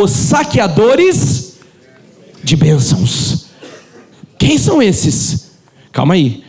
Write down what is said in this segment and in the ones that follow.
os saqueadores de bênçãos. Quem são esses? Calma aí.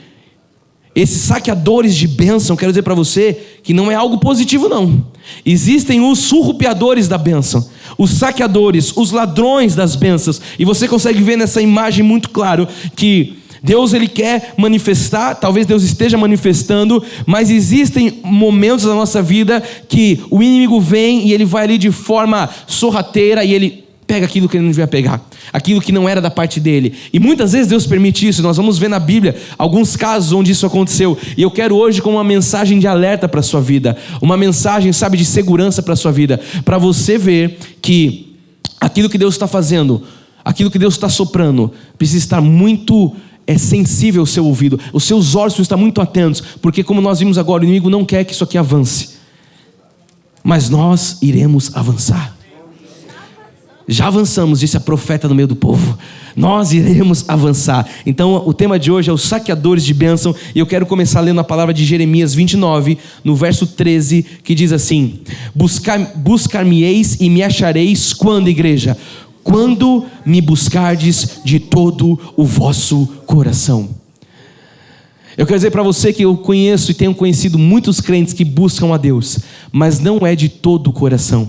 Esses saqueadores de bênção, quero dizer para você que não é algo positivo não. Existem os surrupiadores da bênção, os saqueadores, os ladrões das bênçãos. E você consegue ver nessa imagem muito claro que Deus, Ele quer manifestar, talvez Deus esteja manifestando, mas existem momentos da nossa vida que o inimigo vem e ele vai ali de forma sorrateira e ele pega aquilo que ele não devia pegar, aquilo que não era da parte dele. E muitas vezes Deus permite isso. Nós vamos ver na Bíblia alguns casos onde isso aconteceu. E eu quero hoje com uma mensagem de alerta para a sua vida, uma mensagem, sabe, de segurança para a sua vida, para você ver que aquilo que Deus está fazendo, aquilo que Deus está soprando, precisa estar muito sensível ao seu ouvido. Os seus olhos precisam estar muito atentos, porque como nós vimos agora, o inimigo não quer que isso aqui avance, mas nós iremos avançar. Já avançamos, disse a profeta no meio do povo. Nós iremos avançar. Então o tema de hoje é os saqueadores de bênção. E eu quero começar lendo a palavra de Jeremias 29, no verso 13, que diz assim: buscar-me-eis e me achareis quando, igreja? Quando me buscardes de todo o vosso coração. Eu quero dizer para você que eu conheço e tenho conhecido muitos crentes que buscam a Deus, mas não é de todo o coração.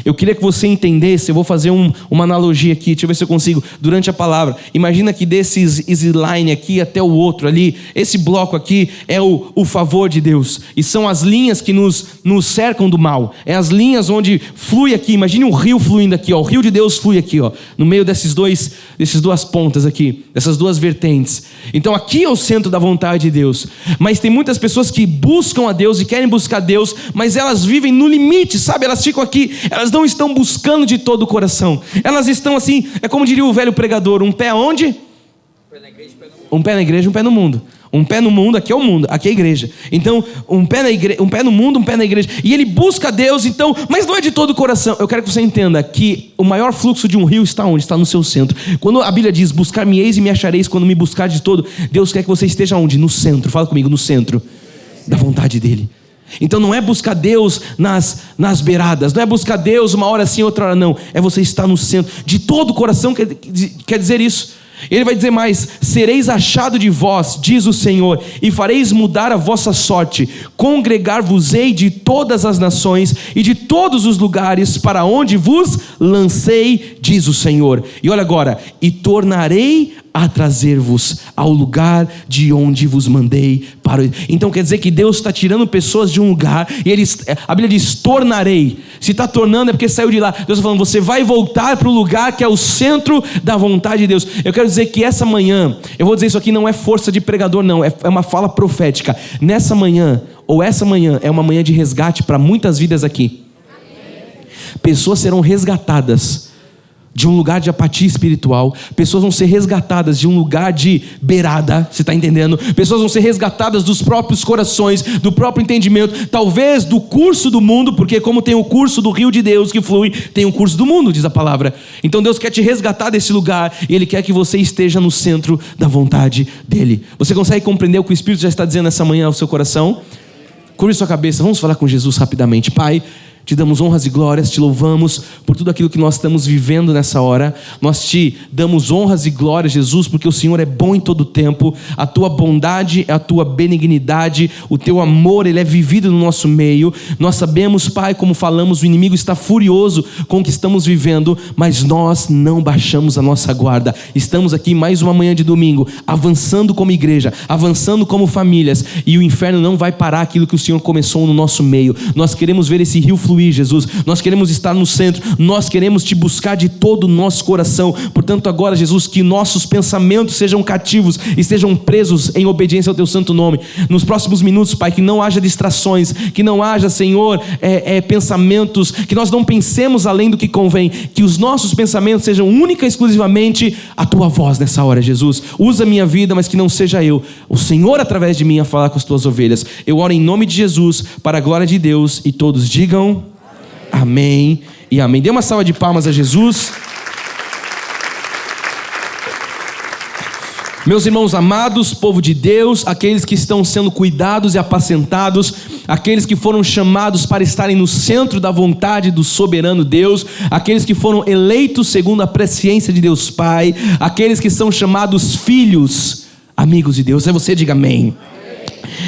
Eu queria que você entendesse, eu vou fazer uma analogia aqui, deixa eu ver se eu consigo, durante a palavra. Imagina que desses line aqui até o outro ali, esse bloco aqui é o favor de Deus, e são as linhas que nos cercam do mal, é as linhas onde flui aqui. Imagine um rio fluindo aqui, ó. O rio de Deus flui aqui, ó, no meio dessas duas pontas aqui, dessas duas vertentes. Então aqui é o centro da vontade de Deus, mas tem muitas pessoas que buscam a Deus e querem buscar Deus, mas elas vivem no limite, sabe? Elas ficam aqui, elas não estão buscando de todo o coração. Elas estão assim, é como diria o velho pregador: um pé aonde? Um pé na igreja, um pé no mundo. Um pé no mundo, aqui é o mundo, aqui é a igreja. Então, um pé no mundo, um pé na igreja. E ele busca Deus, então, mas não é de todo o coração. Eu quero que você entenda que o maior fluxo de um rio está onde? Está no seu centro. Quando a Bíblia diz: buscar-me-eis e me achareis quando me buscar de todo, Deus quer que você esteja onde? No centro. Fala comigo, no centro da vontade dele. Então não é buscar Deus nas beiradas, não é buscar Deus uma hora sim, outra hora não. É você estar no centro, de todo o coração, quer dizer isso. Ele vai dizer mais: sereis achado de vós, diz o Senhor, e fareis mudar a vossa sorte. Congregar-vos-ei de todas as nações e de todos os lugares para onde vos lancei, diz o Senhor. E olha agora: e tornarei a trazer-vos ao lugar de onde vos mandei para. Então quer dizer que Deus está tirando pessoas de um lugar, e a Bíblia diz: tornarei. Se está tornando é porque saiu de lá. Deus está falando: você vai voltar para o lugar que é o centro da vontade de Deus. Eu quero dizer que essa manhã, eu vou dizer isso aqui, não é força de pregador não, é uma fala profética. Nessa manhã, ou essa manhã, é uma manhã de resgate para muitas vidas aqui. Pessoas serão resgatadas de um lugar de apatia espiritual. Pessoas vão ser resgatadas de um lugar de beirada, você está entendendo? Pessoas vão ser resgatadas dos próprios corações, do próprio entendimento, talvez do curso do mundo, porque como tem o curso do rio de Deus que flui, tem o curso do mundo, diz a palavra. Então Deus quer te resgatar desse lugar, e Ele quer que você esteja no centro da vontade dEle. Você consegue compreender o que o Espírito já está dizendo essa manhã ao seu coração? Curve sua cabeça, vamos falar com Jesus rapidamente. Pai, te damos honras e glórias, te louvamos por tudo aquilo que nós estamos vivendo nessa hora. Nós te damos honras e glórias, Jesus, porque o Senhor é bom em todo o tempo. A tua bondade, a tua benignidade, o teu amor, ele é vivido no nosso meio. Nós sabemos, Pai, como falamos, o inimigo está furioso com o que estamos vivendo, mas nós não baixamos a nossa guarda. Estamos aqui mais uma manhã de domingo, avançando como igreja, avançando como famílias, e o inferno não vai parar aquilo que o Senhor começou no nosso meio. Nós queremos ver esse rio fluir, Jesus. Nós queremos estar no centro, nós queremos te buscar de todo o nosso coração. Portanto agora, Jesus, que nossos pensamentos sejam cativos e sejam presos em obediência ao teu santo nome. Nos próximos minutos, Pai, que não haja distrações, que não haja, Senhor, pensamentos, que nós não pensemos além do que convém, que os nossos pensamentos sejam única e exclusivamente a tua voz nessa hora, Jesus. Usa a minha vida, mas que não seja eu, o Senhor através de mim a falar com as tuas ovelhas. Eu oro em nome de Jesus, para a glória de Deus, e todos digam amém e amém. Dê uma salva de palmas a Jesus. Meus irmãos amados, povo de Deus, aqueles que estão sendo cuidados e apacentados, aqueles que foram chamados para estarem no centro da vontade do soberano Deus, aqueles que foram eleitos segundo a presciência de Deus Pai, aqueles que são chamados filhos, amigos de Deus. É você, diga amém.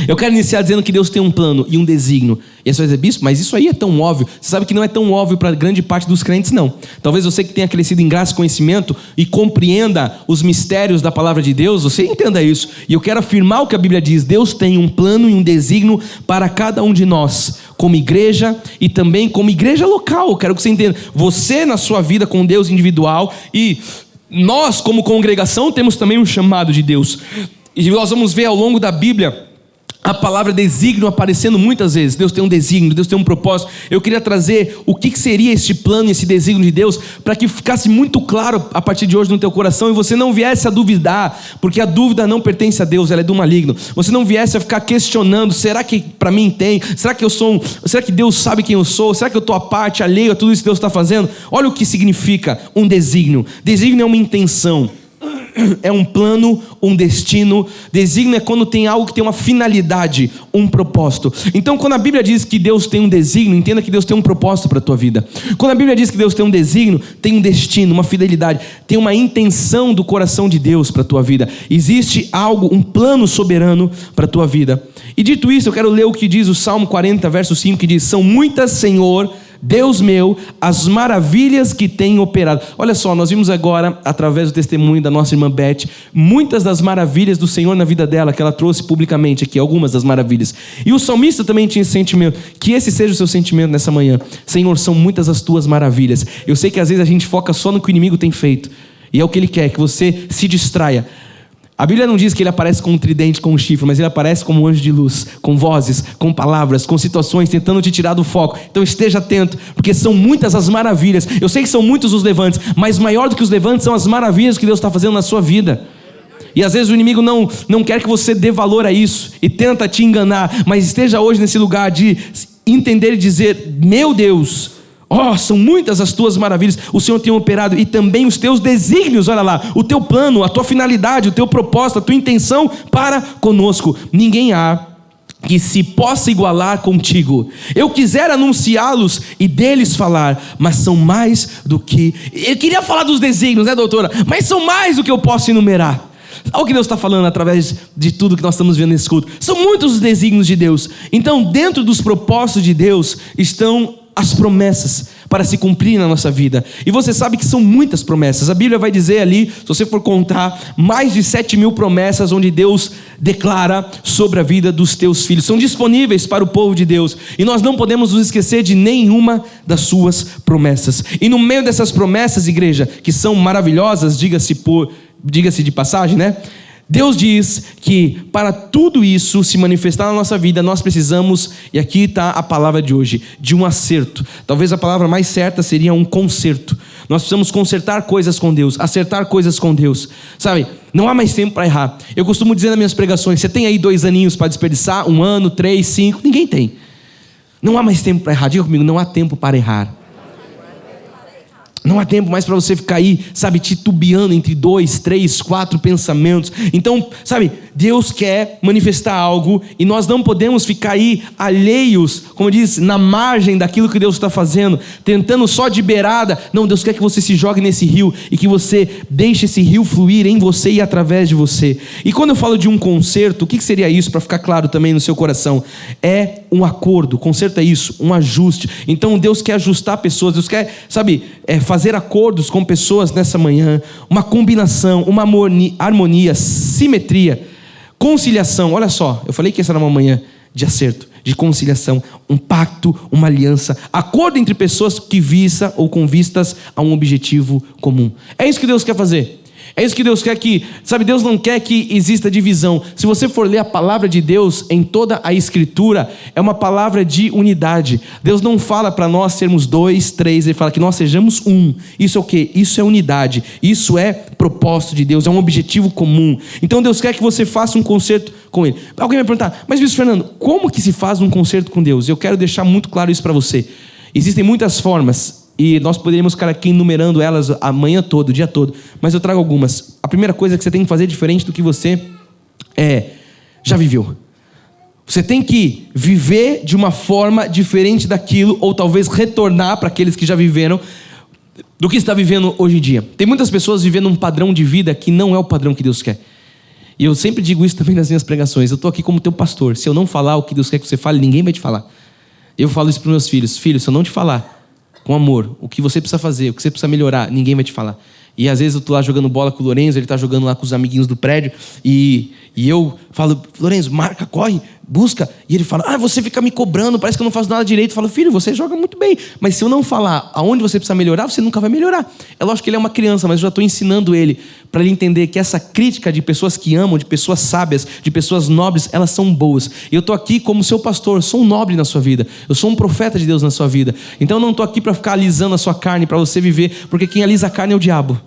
Eu quero iniciar dizendo que Deus tem um plano e um desígnio. E aí você vai dizer, bispo, mas isso aí é tão óbvio. Você sabe que não é tão óbvio para grande parte dos crentes, não. Talvez você que tenha crescido em graça e conhecimento e compreenda os mistérios da palavra de Deus, você entenda isso. E eu quero afirmar o que a Bíblia diz. Deus tem um plano e um desígnio para cada um de nós, como igreja e também como igreja local. Eu quero que você entenda. Você na sua vida com Deus individual e nós como congregação temos também um chamado de Deus. E nós vamos ver ao longo da Bíblia a palavra desígnio aparecendo muitas vezes. Deus tem um desígnio, Deus tem um propósito. Eu queria trazer o que seria este plano, esse desígnio de Deus, para que ficasse muito claro a partir de hoje no teu coração e você não viesse a duvidar, porque a dúvida não pertence a Deus, ela é do maligno. Você não viesse a ficar questionando, será que para mim tem? Será que eu sou será que Deus sabe quem eu sou? Será que eu estou à parte, alheio a tudo isso que Deus está fazendo? Olha o que significa um desígnio. Desígnio é uma intenção, é um plano, um destino. Desígnio é quando tem algo que tem uma finalidade, um propósito. Então quando a Bíblia diz que Deus tem um desígnio, entenda que Deus tem um propósito para a tua vida. Quando a Bíblia diz que Deus tem um desígnio, tem um destino, uma fidelidade, tem uma intenção do coração de Deus para a tua vida. Existe algo, um plano soberano para a tua vida. E dito isso, eu quero ler o que diz o Salmo 40, verso 5, que diz: são muitas, Senhor, Deus meu, as maravilhas que tem operado. Olha só, nós vimos agora, através do testemunho da nossa irmã Beth, muitas das maravilhas do Senhor na vida dela, que ela trouxe publicamente aqui, algumas das maravilhas. E o salmista também tinha esse sentimento, que esse seja o seu sentimento nessa manhã. Senhor, são muitas as tuas maravilhas. Eu sei que às vezes a gente foca só no que o inimigo tem feito, e é o que ele quer, que você se distraia. A Bíblia não diz que ele aparece com um tridente, com um chifre, mas ele aparece como um anjo de luz, com vozes, com palavras, com situações, tentando te tirar do foco. Então esteja atento, porque são muitas as maravilhas. Eu sei que são muitos os levantes, mas maior do que os levantes são as maravilhas que Deus está fazendo na sua vida. E às vezes o inimigo não quer que você dê valor a isso e tenta te enganar, mas esteja hoje nesse lugar de entender e dizer: meu Deus, são muitas as tuas maravilhas, o Senhor tem operado, e também os teus desígnios, olha lá, o teu plano, a tua finalidade, o teu propósito, a tua intenção para conosco. Ninguém há que se possa igualar contigo. Eu quisera anunciá-los e deles falar, mas são mais do que... Eu queria falar dos desígnios, né, doutora? Mas são mais do que eu posso enumerar. Olha o que Deus está falando através de tudo que nós estamos vendo nesse culto. São muitos os desígnios de Deus. Então, dentro dos propósitos de Deus estão as promessas para se cumprir na nossa vida. E você sabe que são muitas promessas. A Bíblia vai dizer ali, se você for contar, mais de 7.000 promessas onde Deus declara sobre a vida dos teus filhos. São disponíveis para o povo de Deus. E nós não podemos nos esquecer de nenhuma das suas promessas. E no meio dessas promessas, igreja, que são maravilhosas, diga-se de passagem, né? Deus diz que para tudo isso se manifestar na nossa vida, nós precisamos, e aqui está a palavra de hoje, de um acerto. Talvez a palavra mais certa seria um conserto. Nós precisamos consertar coisas com Deus, acertar coisas com Deus. Sabe, não há mais tempo para errar. Eu costumo dizer nas minhas pregações: você tem aí 2 aninhos para desperdiçar? 1 ano, 3, 5? Ninguém tem. Não há mais tempo para errar. Diga comigo: não há tempo para errar. Não há tempo mais para você ficar aí, sabe, titubeando entre 2, 3, 4 pensamentos. Então, sabe, Deus quer manifestar algo e nós não podemos ficar aí alheios, como diz, na margem daquilo que Deus está fazendo, tentando só de beirada. Não, Deus quer que você se jogue nesse rio e que você deixe esse rio fluir em você e através de você. E quando eu falo de um conserto, o que seria isso, para ficar claro também no seu coração? É um acordo. Conserto é isso, um ajuste. Então Deus quer ajustar pessoas, Deus quer, sabe, fazer acordos com pessoas nessa manhã, uma combinação, uma harmonia, simetria, conciliação. Olha só, eu falei que essa era uma manhã de acerto, de conciliação, um pacto, uma aliança, acordo entre pessoas que visa ou com vistas a um objetivo comum. É isso que Deus quer fazer. É isso que Deus quer que, sabe, Deus não quer que exista divisão. Se você for ler a palavra de Deus em toda a Escritura, é uma palavra de unidade. Deus não fala para nós sermos 2, 3, Ele fala que nós sejamos um. Isso é o quê? Isso é unidade. Isso é propósito de Deus, é um objetivo comum. Então Deus quer que você faça um concerto com Ele. Alguém vai perguntar: mas bispo Fernando, como que se faz um concerto com Deus? Eu quero deixar muito claro isso para você. Existem muitas formas. e nós poderíamos ficar aqui enumerando elas a manhã toda, o dia todo, mas eu trago algumas. A primeira coisa que você tem que fazer diferente do que você já viveu. Você tem que viver de uma forma diferente daquilo, ou talvez retornar para aqueles que já viveram, do que está vivendo hoje em dia. Tem muitas pessoas vivendo um padrão de vida que não é o padrão que Deus quer. E eu sempre digo isso também nas minhas pregações. Eu estou aqui como teu pastor. Se eu não falar o que Deus quer que você fale, ninguém vai te falar. Eu falo isso para os meus filhos. Filho, se eu não te falar com amor o que você precisa fazer, o que você precisa melhorar, ninguém vai te falar. E às vezes eu estou lá jogando bola com o Lorenzo, ele está jogando lá com os amiguinhos do prédio, e eu falo, Lorenzo, marca, corre, busca. E ele fala, você fica me cobrando, parece que eu não faço nada direito. Eu falo, filho, você joga muito bem, mas se eu não falar aonde você precisa melhorar, você nunca vai melhorar. É lógico que ele é uma criança, mas eu já estou ensinando ele, para ele entender que essa crítica de pessoas que amam, de pessoas sábias, de pessoas nobres, elas são boas. E eu estou aqui como seu pastor, sou um nobre na sua vida, eu sou um profeta de Deus na sua vida. Então eu não estou aqui para ficar alisando a sua carne, para você viver, porque quem alisa a carne é o diabo.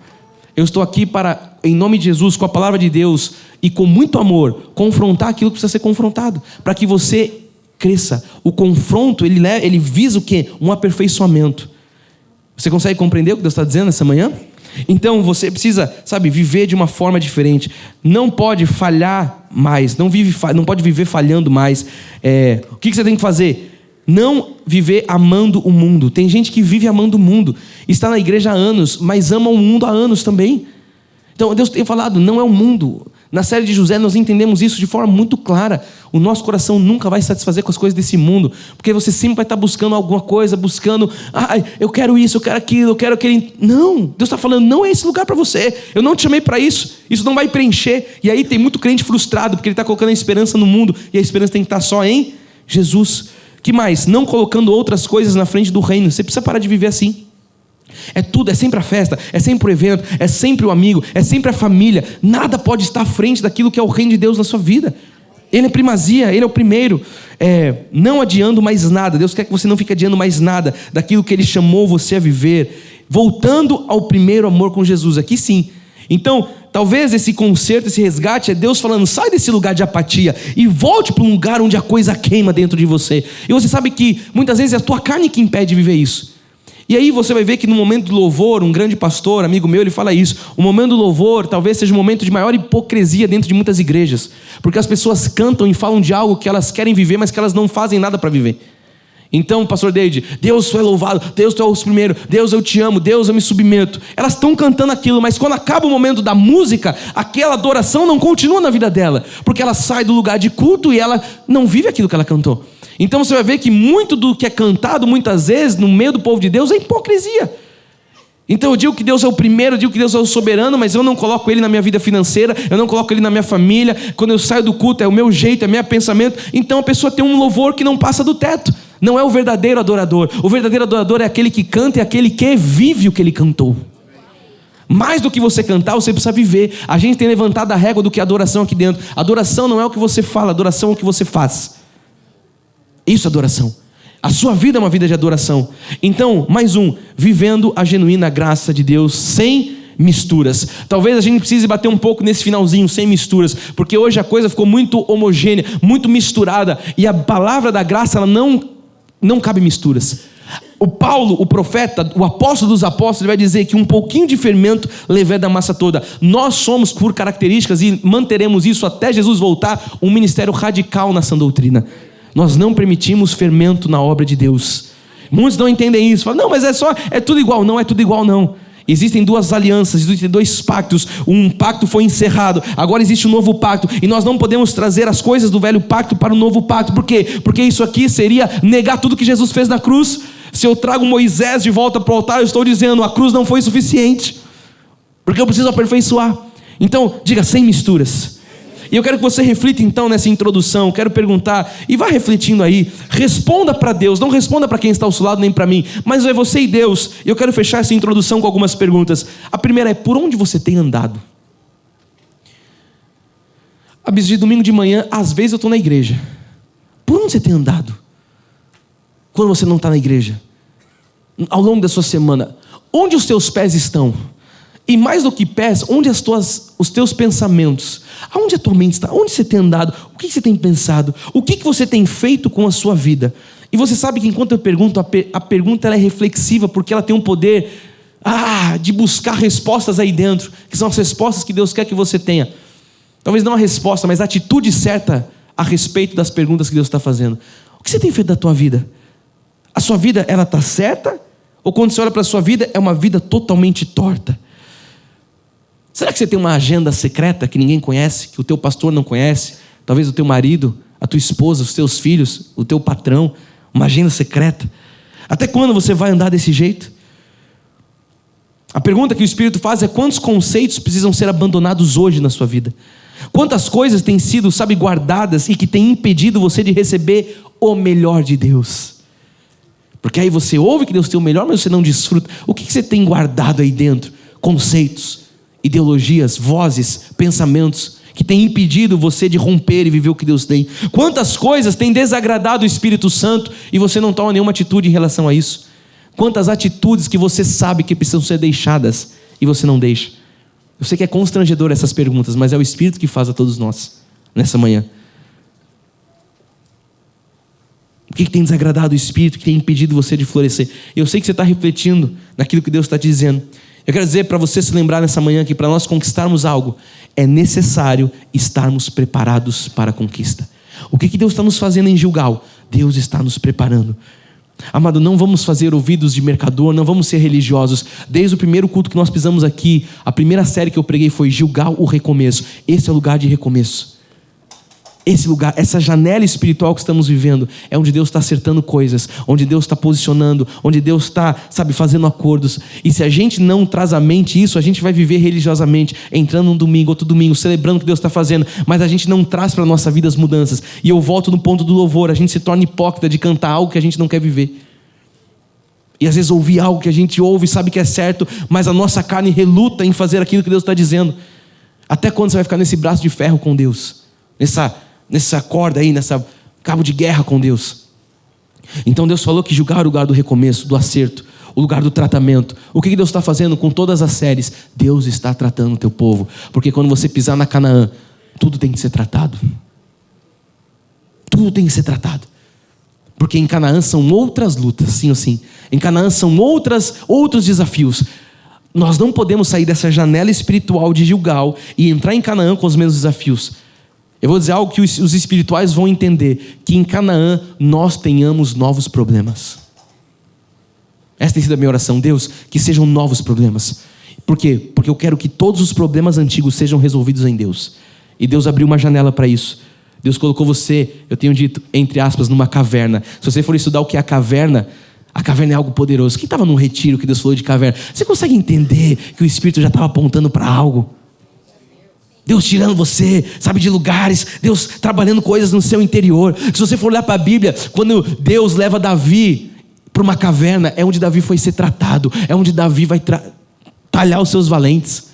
Eu estou aqui para, em nome de Jesus, com a palavra de Deus e com muito amor, confrontar aquilo que precisa ser confrontado, para que você cresça. O confronto, ele visa o quê? Um aperfeiçoamento. Você consegue compreender o que Deus está dizendo essa manhã? Então você precisa, viver de uma forma diferente. Não pode falhar mais, não pode viver falhando mais. O que você tem que fazer? Não viver amando o mundo. Tem gente que vive amando o mundo, está na igreja há anos, mas ama o mundo há anos também. Então Deus tem falado, não é o mundo. Na série de José nós entendemos isso de forma muito clara. O nosso coração nunca vai se satisfazer com as coisas desse mundo, porque você sempre vai estar buscando alguma coisa, eu quero isso, eu quero aquilo, eu quero aquele. Não, Deus está falando, não é esse lugar para você. Eu não te chamei para isso. Isso não vai preencher. E aí tem muito crente frustrado, porque ele está colocando a esperança no mundo, e a esperança tem que estar só em Jesus. Que mais? Não colocando outras coisas na frente do reino. Você precisa parar de viver assim. É tudo, é sempre a festa, é sempre o evento, é sempre o amigo, é sempre a família. Nada pode estar à frente daquilo que é o reino de Deus na sua vida. Ele é primazia, Ele é o primeiro. Não adiando mais nada. Deus quer que você não fique adiando mais nada daquilo que Ele chamou você a viver. Voltando ao primeiro amor com Jesus. Aqui sim. Então, talvez esse conserto, esse resgate é Deus falando, sai desse lugar de apatia e volte para um lugar onde a coisa queima dentro de você. E você sabe que muitas vezes é a tua carne que impede de viver isso. E aí você vai ver que no momento do louvor, um grande pastor, amigo meu, ele fala isso. O momento do louvor talvez seja um momento de maior hipocrisia dentro de muitas igrejas. Porque as pessoas cantam e falam de algo que elas querem viver, mas que elas não fazem nada para viver. Então, pastor David, Deus foi louvado, Deus tu é o primeiro, Deus eu te amo, Deus eu me submeto. Elas estão cantando aquilo, mas quando acaba o momento da música, aquela adoração não continua na vida dela, porque ela sai do lugar de culto e ela não vive aquilo que ela cantou. Então você vai ver que muito do que é cantado, muitas vezes, no meio do povo de Deus, é hipocrisia. Então eu digo que Deus é o primeiro, eu digo que Deus é o soberano, mas eu não coloco Ele na minha vida financeira, eu não coloco Ele na minha família. Quando eu saio do culto é o meu jeito, é o meu pensamento. Então a pessoa tem um louvor que não passa do teto. Não é o verdadeiro adorador. O verdadeiro adorador é aquele que canta e aquele que vive o que ele cantou. Mais do que você cantar, você precisa viver. A gente tem levantado a régua do que é adoração aqui dentro. Adoração não é o que você fala, adoração é o que você faz. Isso é adoração. A sua vida é uma vida de adoração. Então, mais vivendo a genuína graça de Deus sem misturas. Talvez a gente precise bater um pouco nesse finalzinho, sem misturas, porque hoje a coisa ficou muito homogênea, muito misturada, e a palavra da graça, ela não cabe misturas. O Paulo, o profeta, o apóstolo dos apóstolos, ele vai dizer que um pouquinho de fermento leveda a massa toda. Nós somos, por características, e manteremos isso até Jesus voltar, um ministério radical na sã doutrina. Nós não permitimos fermento na obra de Deus. Muitos não entendem isso. Falam, não, mas é tudo igual. Não é tudo igual, não. Existem duas alianças, existem dois pactos. Um pacto foi encerrado, agora existe um novo pacto. E nós não podemos trazer as coisas do velho pacto para o novo pacto. Por quê? Porque isso aqui seria negar tudo que Jesus fez na cruz. Se eu trago Moisés de volta para o altar, eu estou dizendo, a cruz não foi suficiente, porque eu preciso aperfeiçoar. Então, diga, sem misturas. E eu quero que você reflita então nessa introdução. Quero perguntar, e vá refletindo aí. Responda para Deus, não responda para quem está ao seu lado nem para mim, mas é você e Deus. E eu quero fechar essa introdução com algumas perguntas. A primeira é, por onde você tem andado? De domingo de manhã, às vezes eu estou na igreja. Por onde você tem andado? Quando você não está na igreja? Ao longo da sua semana, onde os teus pés estão? E mais do que pés, onde os teus pensamentos? Aonde a tua mente está? Onde você tem andado? O que você tem pensado? O que você tem feito com a sua vida? E você sabe que enquanto eu pergunto, a pergunta ela é reflexiva, porque ela tem um poder de buscar respostas aí dentro, que são as respostas que Deus quer que você tenha. Talvez não a resposta, mas a atitude certa a respeito das perguntas que Deus está fazendo. O que você tem feito da tua vida? A sua vida, ela está certa? Ou quando você olha para a sua vida, é uma vida totalmente torta? Será que você tem uma agenda secreta que ninguém conhece, que o teu pastor não conhece? Talvez o teu marido, a tua esposa, os teus filhos, o teu patrão, uma agenda secreta. Até quando você vai andar desse jeito? A pergunta que o Espírito faz é: quantos conceitos precisam ser abandonados hoje na sua vida? Quantas coisas têm sido, guardadas e que têm impedido você de receber o melhor de Deus? Porque aí você ouve que Deus tem o melhor, mas você não desfruta. O que você tem guardado aí dentro? Conceitos, ideologias, vozes, pensamentos que têm impedido você de romper e viver o que Deus tem. Quantas coisas têm desagradado o Espírito Santo e você não toma nenhuma atitude em relação a isso? Quantas atitudes que você sabe que precisam ser deixadas e você não deixa? Eu sei que é constrangedor essas perguntas, mas é o Espírito que faz a todos nós nessa manhã. O que tem desagradado o Espírito, que tem impedido você de florescer? Eu sei que você está refletindo naquilo que Deus está te dizendo. Eu quero dizer para você se lembrar nessa manhã que para nós conquistarmos algo, é necessário estarmos preparados para a conquista. O que Deus está nos fazendo em Gilgal? Deus está nos preparando. Amado, não vamos fazer ouvidos de mercador, não vamos ser religiosos. Desde o primeiro culto que nós pisamos aqui, a primeira série que eu preguei foi Gilgal, o recomeço. Esse é o lugar de recomeço. Esse lugar, essa janela espiritual que estamos vivendo, é onde Deus está acertando coisas, onde Deus está posicionando, onde Deus está, fazendo acordos. E se a gente não traz à mente isso, a gente vai viver religiosamente, entrando um domingo, outro domingo, celebrando o que Deus está fazendo, mas a gente não traz para a nossa vida as mudanças. E eu volto no ponto do louvor, a gente se torna hipócrita de cantar algo que a gente não quer viver. E às vezes ouvir algo que a gente ouve e sabe que é certo, mas a nossa carne reluta em fazer aquilo que Deus está dizendo. Até quando você vai ficar nesse braço de ferro com Deus? Nessa corda aí, nessa cabo de guerra com Deus. Então Deus falou que Gilgal era o lugar do recomeço, do acerto, o lugar do tratamento. O que Deus está fazendo com todas as séries? Deus está tratando o teu povo. Porque quando você pisar na Canaã, tudo tem que ser tratado. Tudo tem que ser tratado. Porque em Canaã são outras lutas, sim ou sim. Em Canaã são outros desafios. Nós não podemos sair dessa janela espiritual de Gilgal e entrar em Canaã com os mesmos desafios. Eu vou dizer algo que os espirituais vão entender, que em Canaã nós tenhamos novos problemas. Essa tem sido a minha oração. Deus, que sejam novos problemas. Por quê? Porque eu quero que todos os problemas antigos sejam resolvidos em Deus. E Deus abriu uma janela para isso. Deus colocou você, eu tenho dito, entre aspas, numa caverna. Se você for estudar o que é a caverna é algo poderoso. Quem estava num retiro que Deus falou de caverna? Você consegue entender que o Espírito já estava apontando para algo? Deus tirando você, de lugares, Deus trabalhando coisas no seu interior. Se você for olhar para a Bíblia, quando Deus leva Davi para uma caverna, é onde Davi foi ser tratado, é onde Davi vai talhar os seus valentes,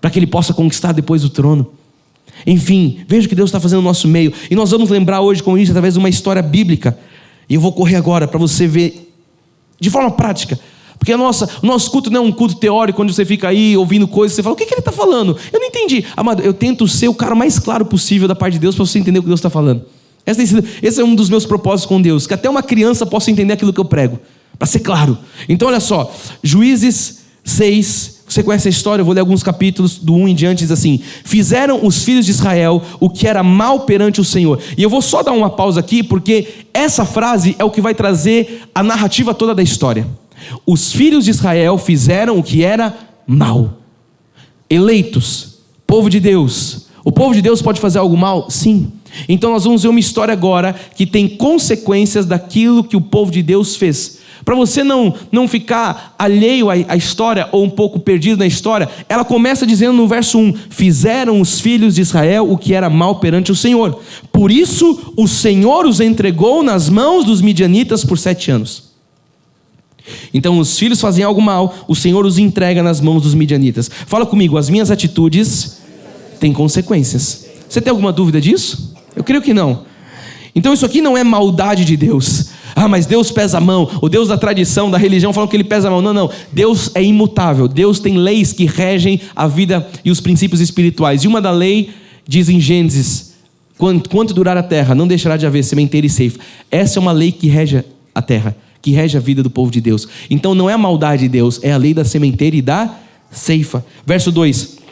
para que ele possa conquistar depois o trono. Enfim, veja o que Deus está fazendo no nosso meio, e nós vamos lembrar hoje com isso através de uma história bíblica, e eu vou correr agora para você ver de forma prática. Porque o nosso culto não é um culto teórico, onde você fica aí ouvindo coisas, você fala: o que ele está falando? Eu não entendi. Amado, eu tento ser o cara mais claro possível da parte de Deus, para você entender o que Deus está falando. Esse é um dos meus propósitos com Deus, que até uma criança possa entender aquilo que eu prego, para ser claro. Então olha só, Juízes 6, você conhece a história, eu vou ler alguns capítulos do 1 em diante, diz assim: fizeram os filhos de Israel o que era mal perante o Senhor. E eu vou só dar uma pausa aqui, porque essa frase é o que vai trazer a narrativa toda da história. Os filhos de Israel fizeram o que era mal. Eleitos, povo de Deus. O povo de Deus pode fazer algo mal? Sim. Então nós vamos ver uma história agora que tem consequências daquilo que o povo de Deus fez. Para você não ficar alheio à história ou um pouco perdido na história, ela começa dizendo no verso 1: fizeram os filhos de Israel o que era mal perante o Senhor. Por isso o Senhor os entregou nas mãos dos midianitas por 7 anos. Então os filhos fazem algo mal, o Senhor os entrega nas mãos dos midianitas. Fala comigo: as minhas atitudes têm consequências. Você tem alguma dúvida disso? Eu creio que não. Então isso aqui não é maldade de Deus. Mas Deus pesa a mão. O Deus da tradição, da religião falam que ele pesa a mão. Não. Deus é imutável. Deus tem leis que regem a vida e os princípios espirituais. E uma da lei diz em Gênesis Quanto durar a terra, não deixará de haver sementeira e ceifa. Essa é uma lei que rege a terra, que rege a vida do povo de Deus. Então não é a maldade de Deus, é a lei da sementeira e da ceifa. Verso 2: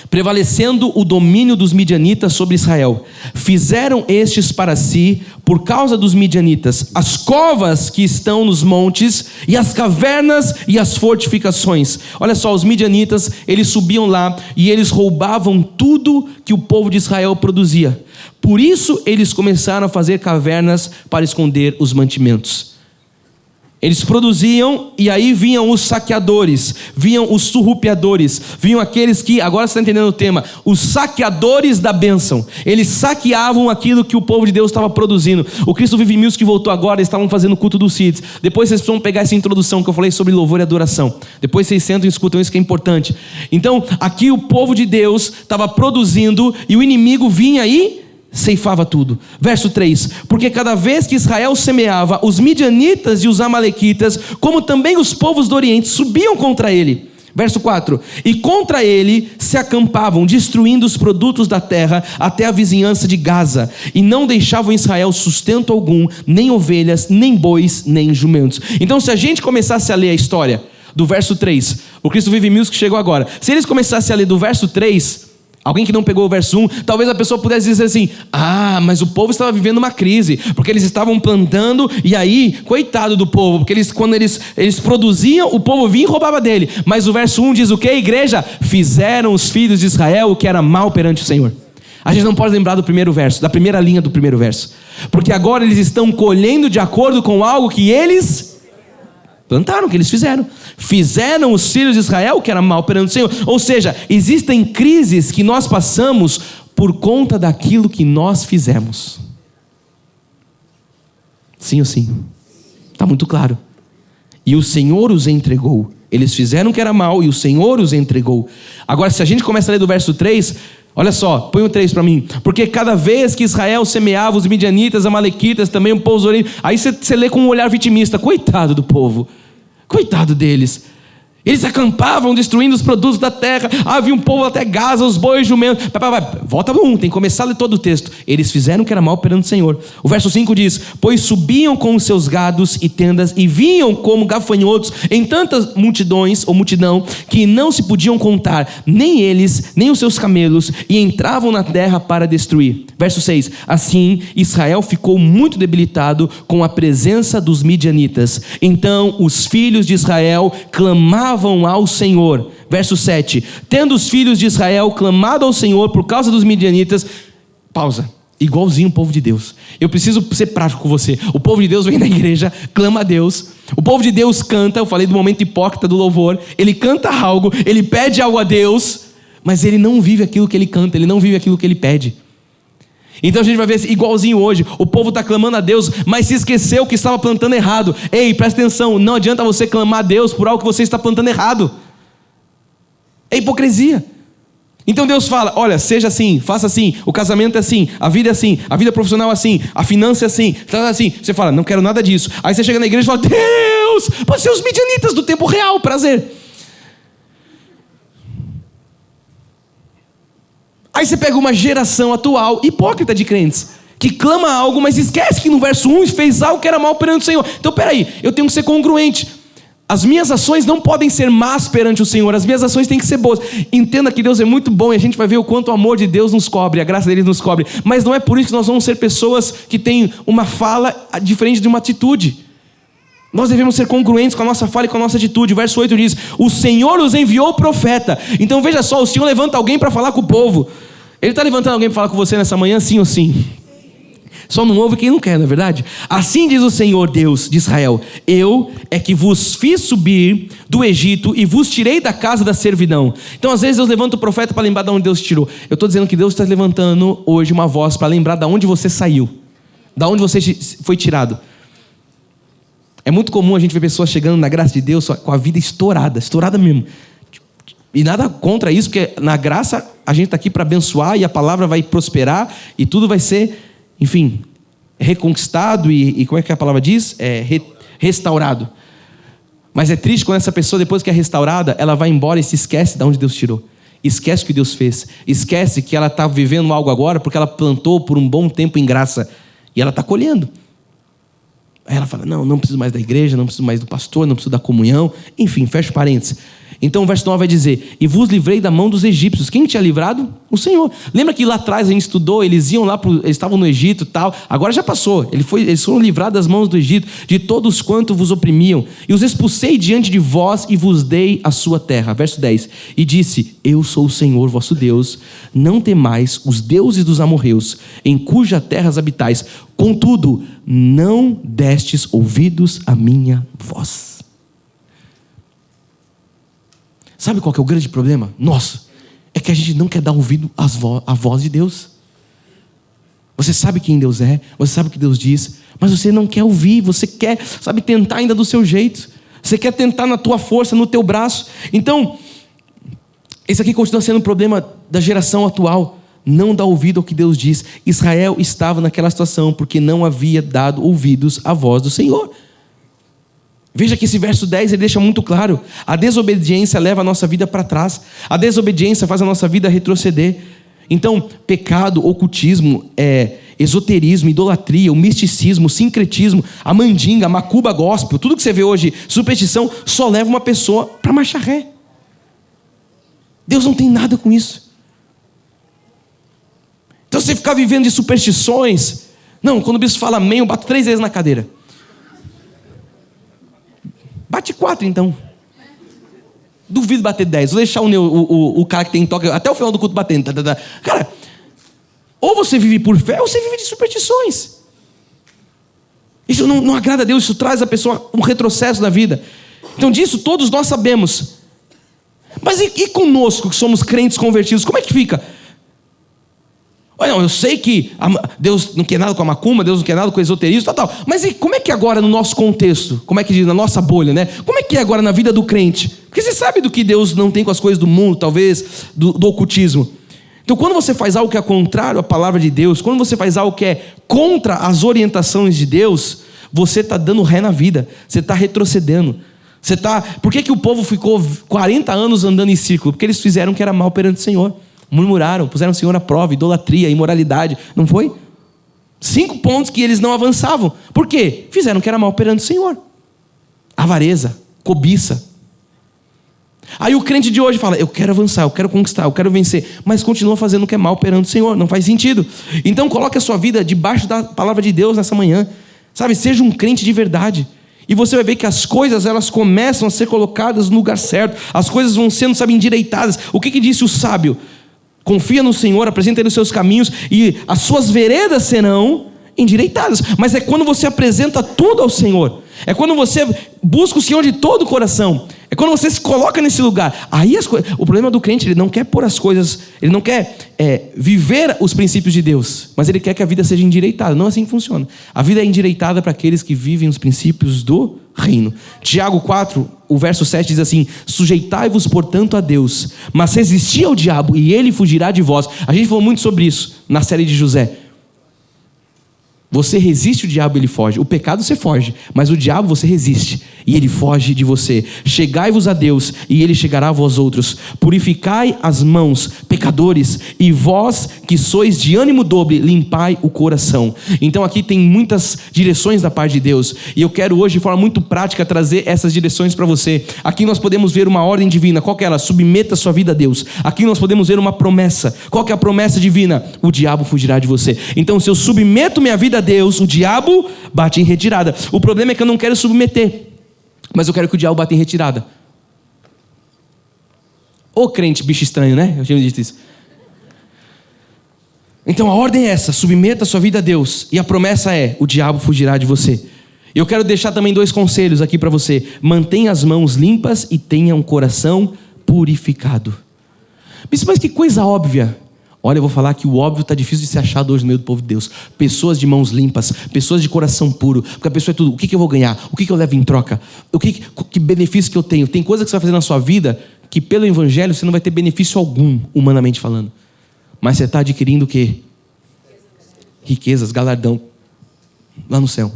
prevalecendo o domínio dos midianitas sobre Israel, fizeram estes para si, por causa dos midianitas, as covas que estão nos montes, e as cavernas e as fortificações. Olha só, os midianitas, eles subiam lá e eles roubavam tudo que o povo de Israel produzia. Por isso eles começaram a fazer cavernas para esconder os mantimentos. Eles produziam e aí vinham os saqueadores, vinham os surrupiadores, vinham aqueles que, agora você está entendendo o tema, os saqueadores da bênção. Eles saqueavam aquilo que o povo de Deus estava produzindo. O Cristo Vive Music que voltou agora, eles estavam fazendo o culto dos CIDs. Depois vocês precisam pegar essa introdução que eu falei sobre louvor e adoração. Depois vocês sentam e escutam isso que é importante. Então, aqui o povo de Deus estava produzindo e o inimigo vinha aí, ceifava tudo. Verso 3: porque cada vez que Israel semeava, os midianitas e os amalequitas, como também os povos do Oriente, subiam contra ele. Verso 4: e contra ele se acampavam, destruindo os produtos da terra até a vizinhança de Gaza, e não deixavam em Israel sustento algum, nem ovelhas, nem bois, nem jumentos. Então, se a gente começasse a ler a história do verso 3, o Cristo Vive Music chegou agora, se eles começassem a ler do verso 3, alguém que não pegou o verso 1, talvez a pessoa pudesse dizer assim: mas o povo estava vivendo uma crise, porque eles estavam plantando, e aí, coitado do povo, porque quando eles produziam, o povo vinha e roubava dele. Mas o verso 1 diz o que, igreja? Fizeram os filhos de Israel o que era mal perante o Senhor. A gente não pode lembrar do primeiro verso, da primeira linha do primeiro verso, porque agora eles estão colhendo de acordo com algo que eles plantaram, que eles fizeram. Fizeram os filhos de Israel que era mal perante o Senhor. Ou seja, existem crises que nós passamos por conta daquilo que nós fizemos. Sim ou sim? Está muito claro. E o Senhor os entregou. Eles fizeram o que era mal e o Senhor os entregou. Agora, se a gente começa a ler do verso 3, olha só, põe o 3 para mim. Porque cada vez que Israel semeava, os midianitas, amalequitas, também o povo do Oriente, aí você lê com um olhar vitimista. Coitado do povo. Coitado deles. Eles acampavam destruindo os produtos da terra. Havia um povo até Gaza, os bois, jumentos. Volta no 1, tem que começar a ler todo o texto. Eles fizeram o que era mal perante o Senhor. O verso 5 diz: pois subiam com os seus gados e tendas e vinham como gafanhotos em tantas multidões ou multidão que não se podiam contar, nem eles, nem os seus camelos, e entravam na terra para destruir. Verso 6: assim Israel ficou muito debilitado com a presença dos midianitas. Então os filhos de Israel clamavam ao Senhor. Verso 7: tendo os filhos de Israel clamado ao Senhor por causa dos midianitas. Pausa. Igualzinho o povo de Deus. Eu preciso ser prático com você. O povo de Deus vem na igreja, clama a Deus. O povo de Deus canta. Eu falei do momento hipócrita do louvor. Ele canta algo, ele pede algo a Deus, mas ele não vive aquilo que ele canta, ele não vive aquilo que ele pede. Então a gente vai ver igualzinho hoje. O povo está clamando a Deus, mas se esqueceu que estava plantando errado. Ei, presta atenção, não adianta você clamar a Deus por algo que você está plantando errado. É hipocrisia. Então Deus fala: olha, seja assim, faça assim, o casamento é assim, a vida é assim, a vida profissional é assim, a finança é assim, assim. Você fala: não quero nada disso. Aí você chega na igreja e fala: Deus, pode ser os midianitas do tempo real, prazer. Aí você pega uma geração atual, hipócrita de crentes, que clama algo, mas esquece que no verso 1 fez algo que era mal perante o Senhor. Então peraí, eu tenho que ser congruente. As minhas ações não podem ser más perante o Senhor, as minhas ações têm que ser boas. Entenda que Deus é muito bom e a gente vai ver o quanto o amor de Deus nos cobre, a graça dele nos cobre. Mas não é por isso que nós vamos ser pessoas que têm uma fala diferente de uma atitude. Nós devemos ser congruentes com a nossa fala e com a nossa atitude. O verso 8 diz: o Senhor os enviou profeta. Então veja só, o Senhor levanta alguém para falar com o povo. Ele está levantando alguém para falar com você nessa manhã, sim ou sim? Só não ouve quem não quer, não é verdade? Assim diz o Senhor Deus de Israel: eu é que vos fiz subir do Egito e vos tirei da casa da servidão. Então às vezes Deus levanta o profeta para lembrar de onde Deus te tirou. Eu estou dizendo que Deus está levantando hoje uma voz para lembrar de onde você saiu, de onde você foi tirado. É muito comum a gente ver pessoas chegando na graça de Deus com a vida estourada mesmo. E nada contra isso, porque na graça a gente está aqui para abençoar e a palavra vai prosperar e tudo vai ser, enfim, reconquistado e como é que a palavra diz? Restaurado. Mas é triste quando essa pessoa, depois que é restaurada, ela vai embora e se esquece de onde Deus tirou. Esquece o que Deus fez. Esquece que ela está vivendo algo agora porque ela plantou por um bom tempo em graça. E ela está colhendo. Aí ela fala, não preciso mais da igreja, não preciso mais do pastor, não preciso da comunhão. Enfim, fecha parênteses. Então o verso 9 vai dizer, e vos livrei da mão dos egípcios. Quem tinha livrado? O Senhor. Lembra que lá atrás a gente estudou, eles iam lá, eles estavam no Egito e tal. Agora já passou. Eles foram livrados das mãos do Egito, de todos quanto vos oprimiam. E os expulsei diante de vós e vos dei a sua terra. Verso 10. E disse, eu sou o Senhor vosso Deus. Não temais os deuses dos amorreus, em cuja terras habitais. Contudo, não destes ouvidos à minha voz. Sabe qual que é o grande problema? Nosso, é que a gente não quer dar ouvido à voz de Deus. Você sabe quem Deus é, você sabe o que Deus diz, mas você não quer ouvir, você quer, sabe, tentar ainda do seu jeito. Você quer tentar na tua força, no teu braço. Então, esse aqui continua sendo um problema da geração atual. Não dá ouvido ao que Deus diz. Israel estava naquela situação porque não havia dado ouvidos à voz do Senhor. Veja que esse verso 10 ele deixa muito claro. A desobediência leva a nossa vida para trás. A desobediência faz a nossa vida retroceder. Então, pecado, ocultismo, esoterismo, idolatria, o misticismo, o sincretismo, a mandinga, a macumba gospel, tudo que você vê hoje, superstição, só leva uma pessoa para marcha ré. Deus não tem nada com isso. Então você ficar vivendo de superstições. Não, quando o bispo fala amém, eu bato 3 vezes na cadeira. Bate 4 então. Duvido bater 10. Vou deixar o cara que tem toque até o final do culto batendo. Cara, ou você vive por fé ou você vive de superstições. Isso não agrada a Deus. Isso traz a pessoa um retrocesso na vida. Então disso todos nós sabemos. Mas e conosco que somos crentes convertidos? Como é que fica? Olha, eu sei que Deus não quer nada com a macumba, Deus não quer nada com o esoterismo, tal. Mas e como é que agora no nosso contexto? Como é que diz? Na nossa bolha, né? Como é que é agora na vida do crente? Porque você sabe do que Deus não tem com as coisas do mundo, talvez, do ocultismo. Então quando você faz algo que é contrário à palavra de Deus, quando você faz algo que é contra as orientações de Deus, você está dando ré na vida, você está retrocedendo. Por que o povo ficou 40 anos andando em círculo? Porque eles fizeram o que era mal perante o Senhor. Murmuraram, puseram o Senhor à prova, idolatria, imoralidade, não foi? 5 pontos que eles não avançavam. Por quê? Fizeram o que era mal perante o Senhor. Avareza, cobiça. Aí o crente de hoje fala, eu quero avançar, eu quero conquistar, eu quero vencer, mas continua fazendo o que é mal perante o Senhor, não faz sentido. Então coloque a sua vida debaixo da palavra de Deus nessa manhã, sabe? Seja um crente de verdade. E você vai ver que as coisas, elas começam a ser colocadas no lugar certo, as coisas vão sendo, sabe, endireitadas. O que disse o sábio? Confia no Senhor, apresenta Ele os seus caminhos e as suas veredas serão endireitadas. Mas é quando você apresenta tudo ao Senhor. É quando você busca o Senhor de todo o coração. É quando você se coloca nesse lugar. Aí o problema do crente, ele não quer pôr as coisas, ele não quer viver os princípios de Deus, mas ele quer que a vida seja endireitada. Não é assim que funciona. A vida é endireitada para aqueles que vivem os princípios do reino. Tiago 4, o verso 7 diz assim: sujeitai-vos portanto a Deus, mas resisti ao diabo e ele fugirá de vós. A gente falou muito sobre isso na série de José. Você resiste o diabo, ele foge. O pecado você foge, mas o diabo você resiste e ele foge de você. Chegai-vos a Deus e ele chegará a vós outros. Purificai as mãos, pecadores, e vós que sois de ânimo dobre, limpai o coração. Então aqui tem muitas direções da parte de Deus e eu quero hoje de forma muito prática trazer essas direções para você. Aqui nós podemos ver uma ordem divina. Qual que é ela? Submeta a sua vida a Deus. Aqui nós podemos ver uma promessa. Qual que é a promessa divina? O diabo fugirá de você. Então se eu submeto minha vida a Deus, o diabo bate em retirada. O problema é que eu não quero submeter, mas eu quero que o diabo bata em retirada. Ô crente, bicho estranho, né? Eu tinha dito isso. Então a ordem é essa: submeta a sua vida a Deus. E a promessa é: o diabo fugirá de você. Eu quero deixar também 2 conselhos aqui para você. Mantenha as mãos limpas e tenha um coração purificado. Mas que coisa óbvia. Olha, eu vou falar que o óbvio está difícil de ser achado hoje no meio do povo de Deus. Pessoas de mãos limpas, pessoas de coração puro. Porque a pessoa é tudo: o que eu vou ganhar? O que eu levo em troca? Que benefício que eu tenho? Tem coisa que você vai fazer na sua vida que pelo evangelho você não vai ter benefício algum, humanamente falando. Mas você está adquirindo o quê? Riquezas, galardão lá no céu.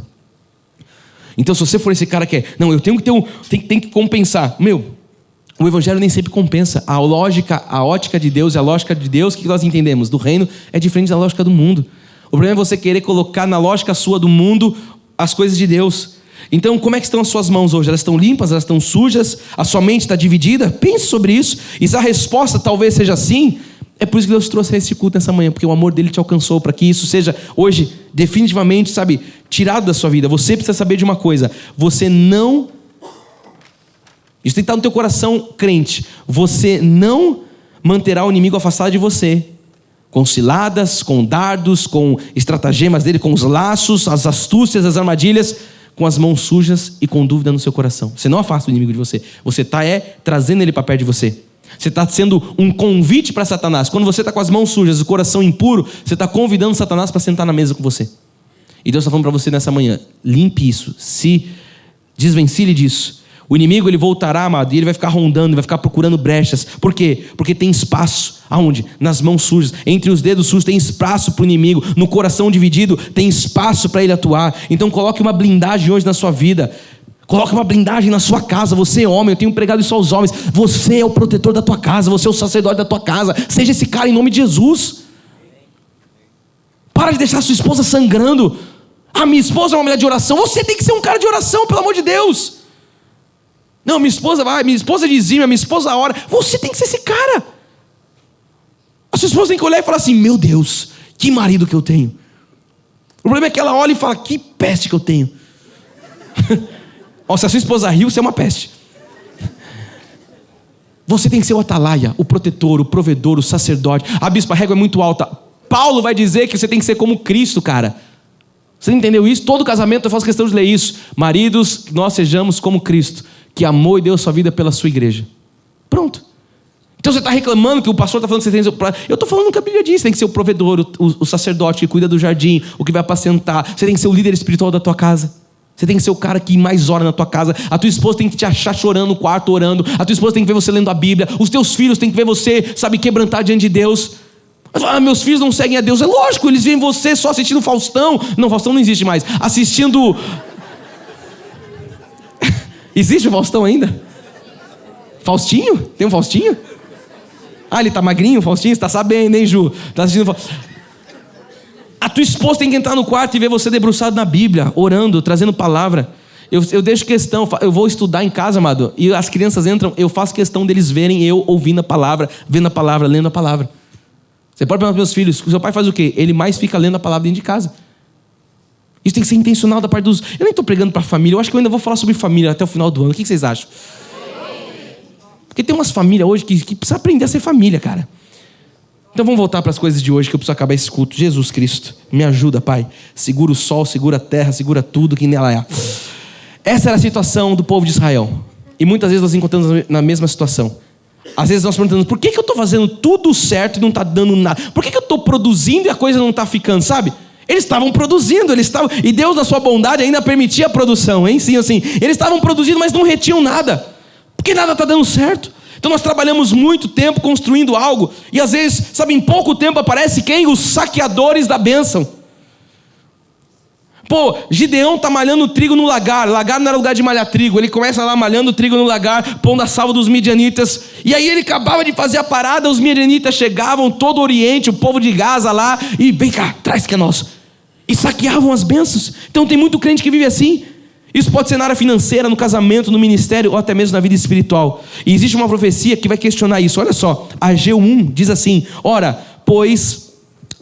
Então se você for esse cara que não, eu tenho que ter tem que compensar. O evangelho nem sempre compensa. A ótica de Deus e a lógica de Deus, o que nós entendemos? Do reino é diferente da lógica do mundo. O problema é você querer colocar na lógica sua do mundo as coisas de Deus. Então, como é que estão as suas mãos hoje? Elas estão limpas? Elas estão sujas? A sua mente está dividida? Pense sobre isso. E se a resposta talvez seja sim, é por isso que Deus trouxe esse culto nessa manhã, porque o amor dele te alcançou para que isso seja hoje definitivamente, tirado da sua vida. Você precisa saber de uma coisa: você não... Isso tem que estar no teu coração, crente. Você não manterá o inimigo afastado de você, com ciladas, com dardos, com estratagemas dele, com os laços, as astúcias, as armadilhas, com as mãos sujas e com dúvida no seu coração. Você não afasta o inimigo de você. Você está trazendo ele para perto de você. Você está sendo um convite para Satanás. Quando você está com as mãos sujas, o coração impuro, você está convidando Satanás para sentar na mesa com você. E Deus está falando para você nessa manhã: limpe isso, se desvencilhe disso. O inimigo, ele voltará, amado, e ele vai ficar rondando, vai ficar procurando brechas. Por quê? Porque tem espaço. Aonde? Nas mãos sujas. Entre os dedos sujos tem espaço para o inimigo. No coração dividido tem espaço para ele atuar. Então coloque uma blindagem hoje na sua vida. Coloque uma blindagem na sua casa. Você é homem, eu tenho pregado isso aos homens. Você é o protetor da tua casa. Você é o sacerdote da tua casa. Seja esse cara em nome de Jesus. Para de deixar sua esposa sangrando. Ah, minha esposa é uma mulher de oração. Você tem que ser um cara de oração, pelo amor de Deus. Não, minha esposa dizima, minha esposa ora. Você tem que ser esse cara. A sua esposa tem que olhar e falar assim: meu Deus, que marido que eu tenho. O problema é que ela olha e fala: que peste que eu tenho. Se a sua esposa riu, você é uma peste. Você tem que ser o atalaia, o protetor, o provedor, o sacerdote. A bispa, a régua é muito alta. Paulo vai dizer que você tem que ser como Cristo, cara. Você entendeu isso? Todo casamento eu faço questão de ler isso. Maridos, que nós sejamos como Cristo, que amou e deu sua vida pela sua igreja. Pronto. Então você está reclamando que o pastor está falando que você tem que ser... Eu estou falando que a Bíblia diz: você tem que ser o provedor, o sacerdote que cuida do jardim, o que vai apacentar. Você tem que ser o líder espiritual da tua casa. Você tem que ser o cara que mais ora na tua casa. A tua esposa tem que te achar chorando no quarto, orando. A tua esposa tem que ver você lendo a Bíblia. Os teus filhos têm que ver você, quebrantar diante de Deus. Meus filhos não seguem a Deus. É lógico, eles veem você só assistindo Faustão. Não, Faustão não existe mais. Assistindo... Existe o Faustão ainda? Faustinho? Tem um Faustinho? Ah, ele tá magrinho, o Faustinho? Você tá sabendo, hein, Ju? Tá assistindo... A tua esposa tem que entrar no quarto e ver você debruçado na Bíblia, orando, trazendo palavra. Eu deixo questão, eu vou estudar em casa, amado, e as crianças entram, eu faço questão deles verem eu ouvindo a palavra, vendo a palavra, lendo a palavra. Você pode perguntar para meus filhos: o seu pai faz o quê? Ele mais fica lendo a palavra dentro de casa. Isso tem que ser intencional da parte dos... Eu nem estou pregando para família, eu acho que eu ainda vou falar sobre família até o final do ano. O que vocês acham? Porque tem umas famílias hoje que precisam aprender a ser família, cara. Então vamos voltar para as coisas de hoje, que eu preciso acabar esse culto. Jesus Cristo, me ajuda, Pai. Segura o sol, segura a terra, segura tudo que nela é. Essa era a situação do povo de Israel. E muitas vezes nós nos encontramos na mesma situação. Às vezes nós perguntamos: por que eu estou fazendo tudo certo e não está dando nada? Por que eu estou produzindo e a coisa não está ficando, sabe? Eles estavam produzindo, e Deus, na sua bondade, ainda permitia a produção, hein? Sim, assim. Eles estavam produzindo, mas não retinham nada, porque nada está dando certo. Então nós trabalhamos muito tempo construindo algo, e às vezes, em pouco tempo aparece quem? Os saqueadores da bênção. Gideão está malhando trigo no lagar. Lagar não era lugar de malhar trigo. Ele começa lá malhando trigo no lagar, pondo a salva dos midianitas. E aí ele acabava de fazer a parada, os midianitas chegavam, todo o Oriente, o povo de Gaza lá, e vem cá, traz que é nosso. E saqueavam as bênçãos. Então tem muito crente que vive assim. Isso pode ser na área financeira, no casamento, no ministério, ou até mesmo na vida espiritual. E existe uma profecia que vai questionar isso. Olha só, Ageu 1 diz assim: ora, pois,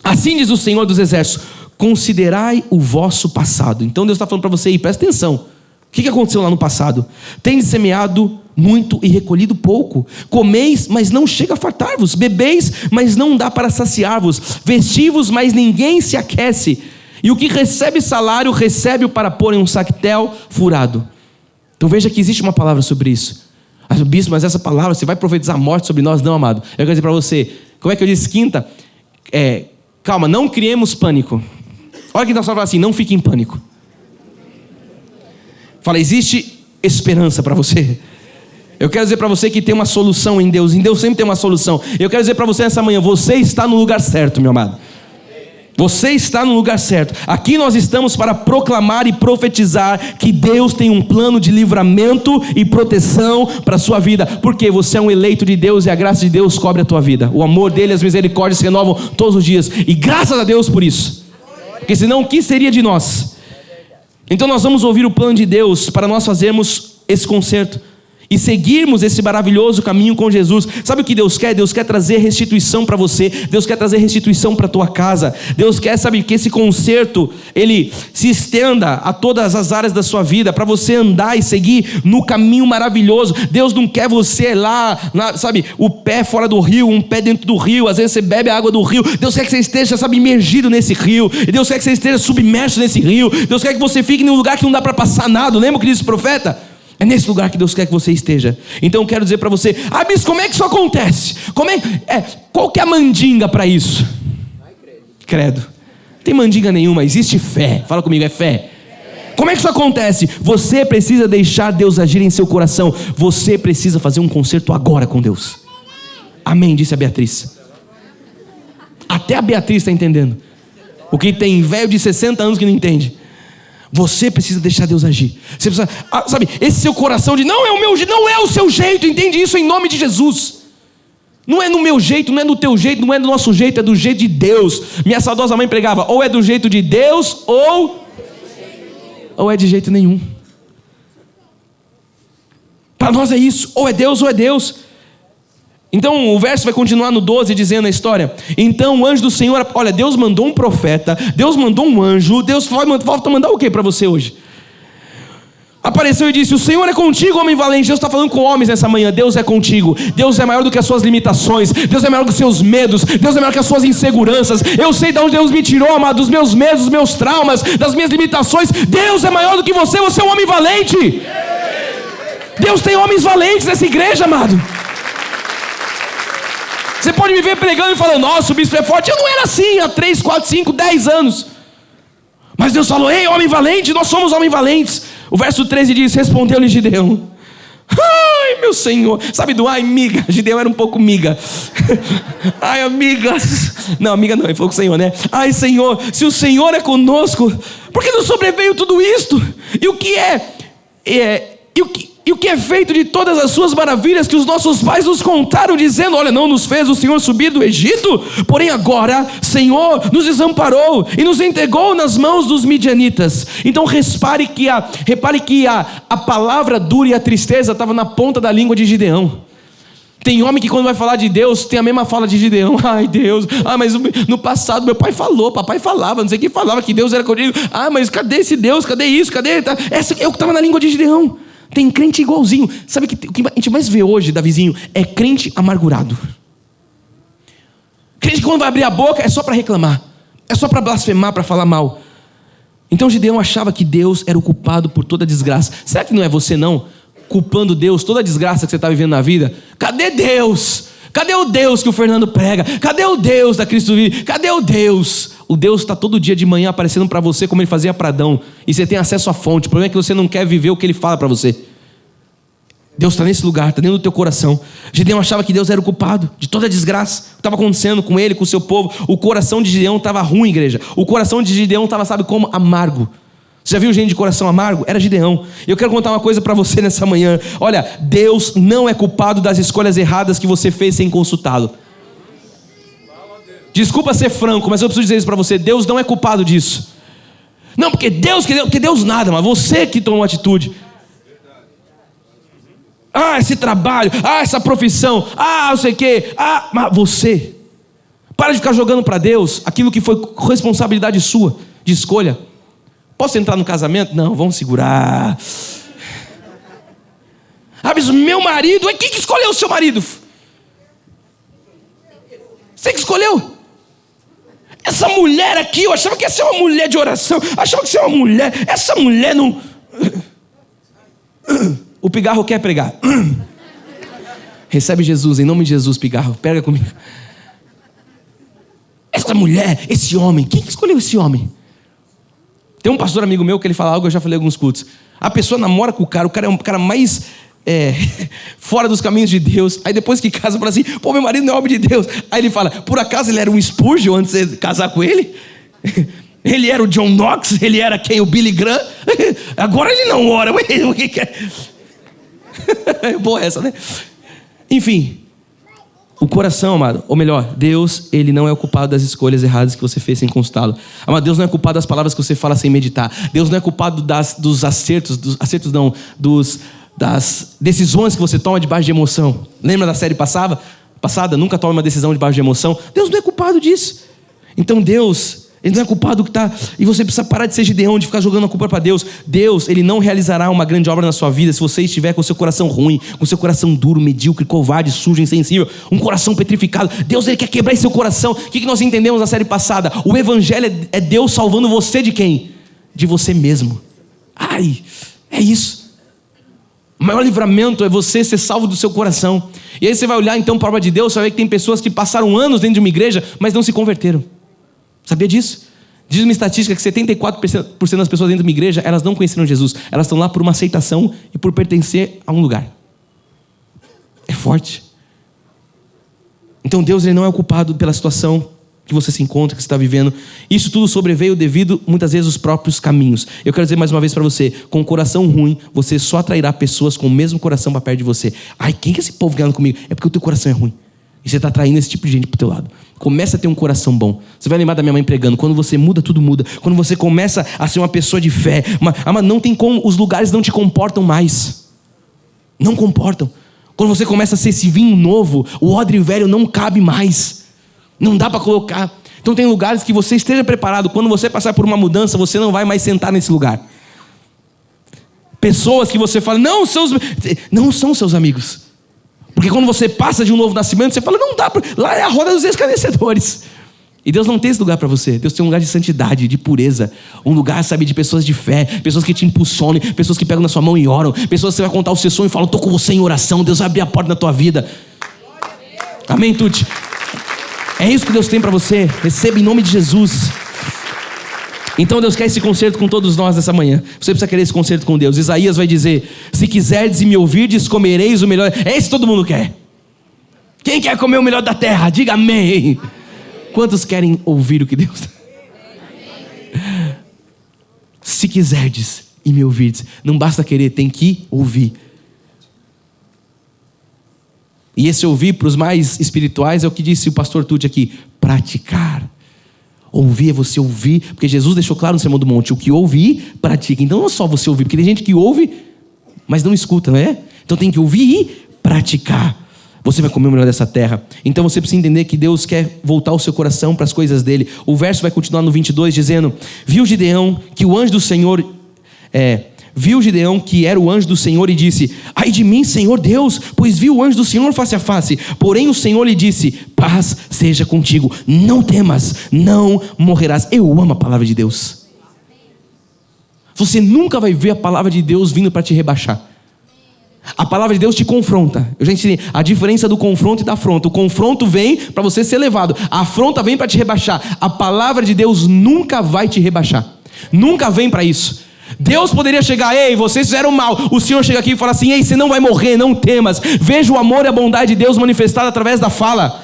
assim diz o Senhor dos Exércitos, considerai o vosso passado. Então Deus está falando para você aí, presta atenção. O que aconteceu lá no passado? Tendes semeado muito e recolhido pouco. Comeis, mas não chega a fartar-vos. Bebeis, mas não dá para saciar-vos. Vestivos, mas ninguém se aquece. E o que recebe salário, recebe-o para pôr em um saquetel furado. Então veja que existe uma palavra sobre isso. Bispo, mas essa palavra, você vai profetizar morte sobre nós? Não, amado. Eu quero dizer para você, como é que eu disse quinta? Calma, não criemos pânico. Olha que nós falamos assim: não fique em pânico. Fala, existe esperança para você. Eu quero dizer para você que tem uma solução em Deus. Em Deus sempre tem uma solução. Eu quero dizer para você nessa manhã: você está no lugar certo, meu amado. Você está no lugar certo. Aqui nós estamos para proclamar e profetizar que Deus tem um plano de livramento e proteção para a sua vida, porque você é um eleito de Deus e a graça de Deus cobre a tua vida. O amor dele e as misericórdias se renovam todos os dias, e graças a Deus por isso, porque senão o que seria de nós? Então nós vamos ouvir o plano de Deus para nós fazermos esse concerto e seguirmos esse maravilhoso caminho com Jesus. Sabe o que Deus quer? Deus quer trazer restituição para você. Deus quer trazer restituição para a tua casa. Deus quer, sabe, que esse concerto, ele se estenda a todas as áreas da sua vida, para você andar e seguir no caminho maravilhoso. Deus não quer você lá, sabe, o pé fora do rio, um pé dentro do rio. Às vezes você bebe a água do rio. Deus quer que você esteja, sabe, imergido nesse rio. Deus quer que você esteja submerso nesse rio. Deus quer que você fique em um lugar que não dá para passar nada. Lembra o que disse o profeta? É nesse lugar que Deus quer que você esteja. Então eu quero dizer para você: mas como é que isso acontece? Qual que é a mandinga para isso? Credo. Não tem mandinga nenhuma, existe fé. Fala comigo, é fé. Como é que isso acontece? Você precisa deixar Deus agir em seu coração. Você precisa fazer um concerto agora com Deus. Amém, disse a Beatriz. Até a Beatriz está entendendo. O que tem velho de 60 anos que não entende. Você precisa deixar Deus agir. Você precisa, sabe, esse seu coração de não é o meu jeito, não é o seu jeito, entende isso em nome de Jesus. Não é no meu jeito, não é no teu jeito, não é do nosso jeito, é do jeito de Deus. Minha saudosa mãe pregava: ou é do jeito de Deus, ou é de jeito nenhum. Para nós é isso, ou é Deus ou é Deus. Então o verso vai continuar no 12 dizendo a história: então o anjo do Senhor, olha, Deus mandou um profeta, Deus mandou um anjo. Deus falta mandar o que para você hoje? Apareceu e disse: o Senhor é contigo, homem valente. Deus está falando com homens nessa manhã. Deus é contigo. Deus é maior do que as suas limitações. Deus é maior do que os seus medos. Deus é maior que as suas inseguranças. Eu sei de onde Deus me tirou, amado, dos meus medos, dos meus traumas, das minhas limitações. Deus é maior do que você. Você é um homem valente. Deus tem homens valentes nessa igreja, amado. Você pode me ver pregando e falando: nossa, o bispo é forte. Eu não era assim há 3, 4, 5, 10 anos. Mas Deus falou: ei, homem valente, nós somos homens valentes. O verso 13 diz: respondeu-lhe Gideão: ai, meu Senhor. Sabe do ai, miga? Gideão era um pouco miga. Ai, amiga. Não, amiga não, ele falou com o Senhor, né? Ai, Senhor, se o Senhor é conosco, por que nos sobreveio tudo isto? E o que o que é feito de todas as suas maravilhas que os nossos pais nos contaram, dizendo: olha, não nos fez o Senhor subir do Egito? Porém agora, Senhor, nos desamparou e nos entregou nas mãos dos midianitas. Então repare que a palavra dura e a tristeza estava na ponta da língua de Gideão. Tem homem que quando vai falar de Deus tem a mesma fala de Gideão. Ai, Deus, mas no passado meu pai falou, papai falava, não sei quem falava que Deus era comigo. Mas cadê esse Deus? Cadê isso? Cadê? Essa é o que estava na língua de Gideão. Tem crente igualzinho. Sabe o que a gente mais vê hoje, Davizinho? É crente amargurado. Crente que quando vai abrir a boca é só para reclamar, é só para blasfemar, para falar mal. Então Gideão achava que Deus era o culpado por toda a desgraça. Será que não é você não? Culpando Deus, toda a desgraça que você está vivendo na vida? Cadê Deus? Cadê o Deus que o Fernando prega? Cadê o Deus da Cristo Vive? Cadê o Deus? O Deus está todo dia de manhã aparecendo para você como ele fazia para Adão. E você tem acesso à fonte. O problema é que você não quer viver o que ele fala para você. Deus está nesse lugar, está dentro do teu coração. Gideão achava que Deus era o culpado de toda a desgraça que estava acontecendo com ele, com o seu povo. O coração de Gideão estava ruim, igreja. O coração de Gideão estava, sabe como? Amargo. Você já viu gente de coração amargo? Era Gideão. E eu quero contar uma coisa para você nessa manhã. Olha, Deus não é culpado das escolhas erradas que você fez sem consultá-lo. Desculpa ser franco, mas eu preciso dizer isso para você: Deus não é culpado disso. Não, porque Deus nada, mas você que tomou atitude. Esse trabalho, essa profissão, não sei o quê, mas você. Para de ficar jogando para Deus aquilo que foi responsabilidade sua, de escolha. Posso entrar no casamento? Não, vamos segurar. Mas o meu marido, quem que escolheu o seu marido? Você que escolheu? Essa mulher aqui, eu achava que ia ser uma mulher de oração, achava que ia ser uma mulher, essa mulher não... O pigarro quer pregar. Recebe Jesus, em nome de Jesus, pigarro, pega comigo. Essa mulher, esse homem, quem que escolheu esse homem? Tem um pastor amigo meu que ele fala algo que eu já falei em alguns cultos. A pessoa namora com o cara é um cara mais fora dos caminhos de Deus. Aí depois que casa, fala assim: pô, meu marido não é homem de Deus. Aí ele fala: por acaso ele era um Spurgeon antes de casar com ele? Ele era o John Knox, ele era quem? O Billy Graham. Agora ele não ora. O que é? É boa essa, né? Enfim, o coração, amado, ou melhor, Deus, ele não é o culpado das escolhas erradas que você fez sem consultá-lo. Amado, Deus não é culpado das palavras que você fala sem meditar. Deus não é culpado das decisões que você toma debaixo de emoção. Lembra da série passada? Nunca tome uma decisão debaixo de emoção. Deus não é culpado disso. Então Deus, ele não é culpado que está... E você precisa parar de ser Gideão, de ficar jogando a culpa para Deus. Deus, ele não realizará uma grande obra na sua vida se você estiver com o seu coração ruim, com o seu coração duro, medíocre, covarde, sujo, insensível, um coração petrificado. Deus, ele quer quebrar esse seu coração. O que nós entendemos na série passada? O evangelho é Deus salvando você de quem? De você mesmo. Ai, é isso. O maior livramento é você ser salvo do seu coração. E aí você vai olhar então para a obra de Deus, você vai ver que tem pessoas que passaram anos dentro de uma igreja, mas não se converteram. Sabia disso? Diz uma estatística que 74% das pessoas dentro de uma igreja, elas não conheceram Jesus. Elas estão lá por uma aceitação e por pertencer a um lugar. É forte. Então Deus, ele não é o culpado pela situação que você se encontra, que você está vivendo. Isso tudo sobreveio devido, muitas vezes, aos próprios caminhos. Eu quero dizer mais uma vez para você, com o coração ruim, você só atrairá pessoas com o mesmo coração para perto de você. Ai, quem é esse povo ganhando comigo? É porque o teu coração é ruim. E você está atraindo esse tipo de gente para o teu lado. Começa a ter um coração bom. Você vai lembrar da minha mãe pregando, quando você muda, tudo muda. Quando você começa a ser uma pessoa de fé, mas não tem como, os lugares não te comportam mais. Não comportam. Quando você começa a ser esse vinho novo, o odre velho não cabe mais. Não dá para colocar. Então tem lugares que você esteja preparado. Quando você passar por uma mudança, você não vai mais sentar nesse lugar. Pessoas que você fala, não são seus amigos. Porque quando você passa de um novo nascimento, você fala, não dá, lá é a roda dos escarnecedores. E Deus não tem esse lugar para você. Deus tem um lugar de santidade, de pureza. Um lugar, sabe, de pessoas de fé, pessoas que te impulsionam, pessoas que pegam na sua mão e oram, pessoas que você vai contar o seu sonho e falam, estou com você em oração, Deus vai abrir a porta na tua vida. Amém, Tuti? É isso que Deus tem para você. Receba em nome de Jesus. Então Deus quer esse concerto com todos nós nessa manhã. Você precisa querer esse concerto com Deus. Isaías vai dizer, se quiserdes e me ouvirdes, comereis o melhor. É esse que todo mundo quer. Quem quer comer o melhor da terra? Diga amém. Quantos querem ouvir o que Deus... Se quiserdes e me ouvirdes. Não basta querer, tem que ouvir. E esse ouvir, para os mais espirituais, é o que disse o pastor Tuti aqui, praticar. Ouvir é você ouvir, porque Jesus deixou claro no Sermão do Monte, o que ouvir, pratica. Então não é só você ouvir, porque tem gente que ouve, mas não escuta, não é? Então tem que ouvir e praticar. Você vai comer o melhor dessa terra. Então você precisa entender que Deus quer voltar o seu coração para as coisas dele. O verso vai continuar no 22 dizendo, viu Gideão que o anjo do Senhor... Viu Gideão que era o anjo do Senhor e disse, ai de mim, Senhor Deus, pois vi o anjo do Senhor face a face. Porém o Senhor lhe disse, paz seja contigo, não temas, não morrerás. Eu amo a palavra de Deus. Você nunca vai ver a palavra de Deus vindo para te rebaixar. A palavra de Deus te confronta. Eu já ensinei a diferença do confronto e da afronta. O confronto vem para você ser levado, a afronta vem para te rebaixar. A palavra de Deus nunca vai te rebaixar. Nunca vem para isso. Deus poderia chegar, ei, vocês fizeram mal. O Senhor chega aqui e fala assim, ei, você não vai morrer, não temas. Veja o amor e a bondade de Deus manifestada através da fala.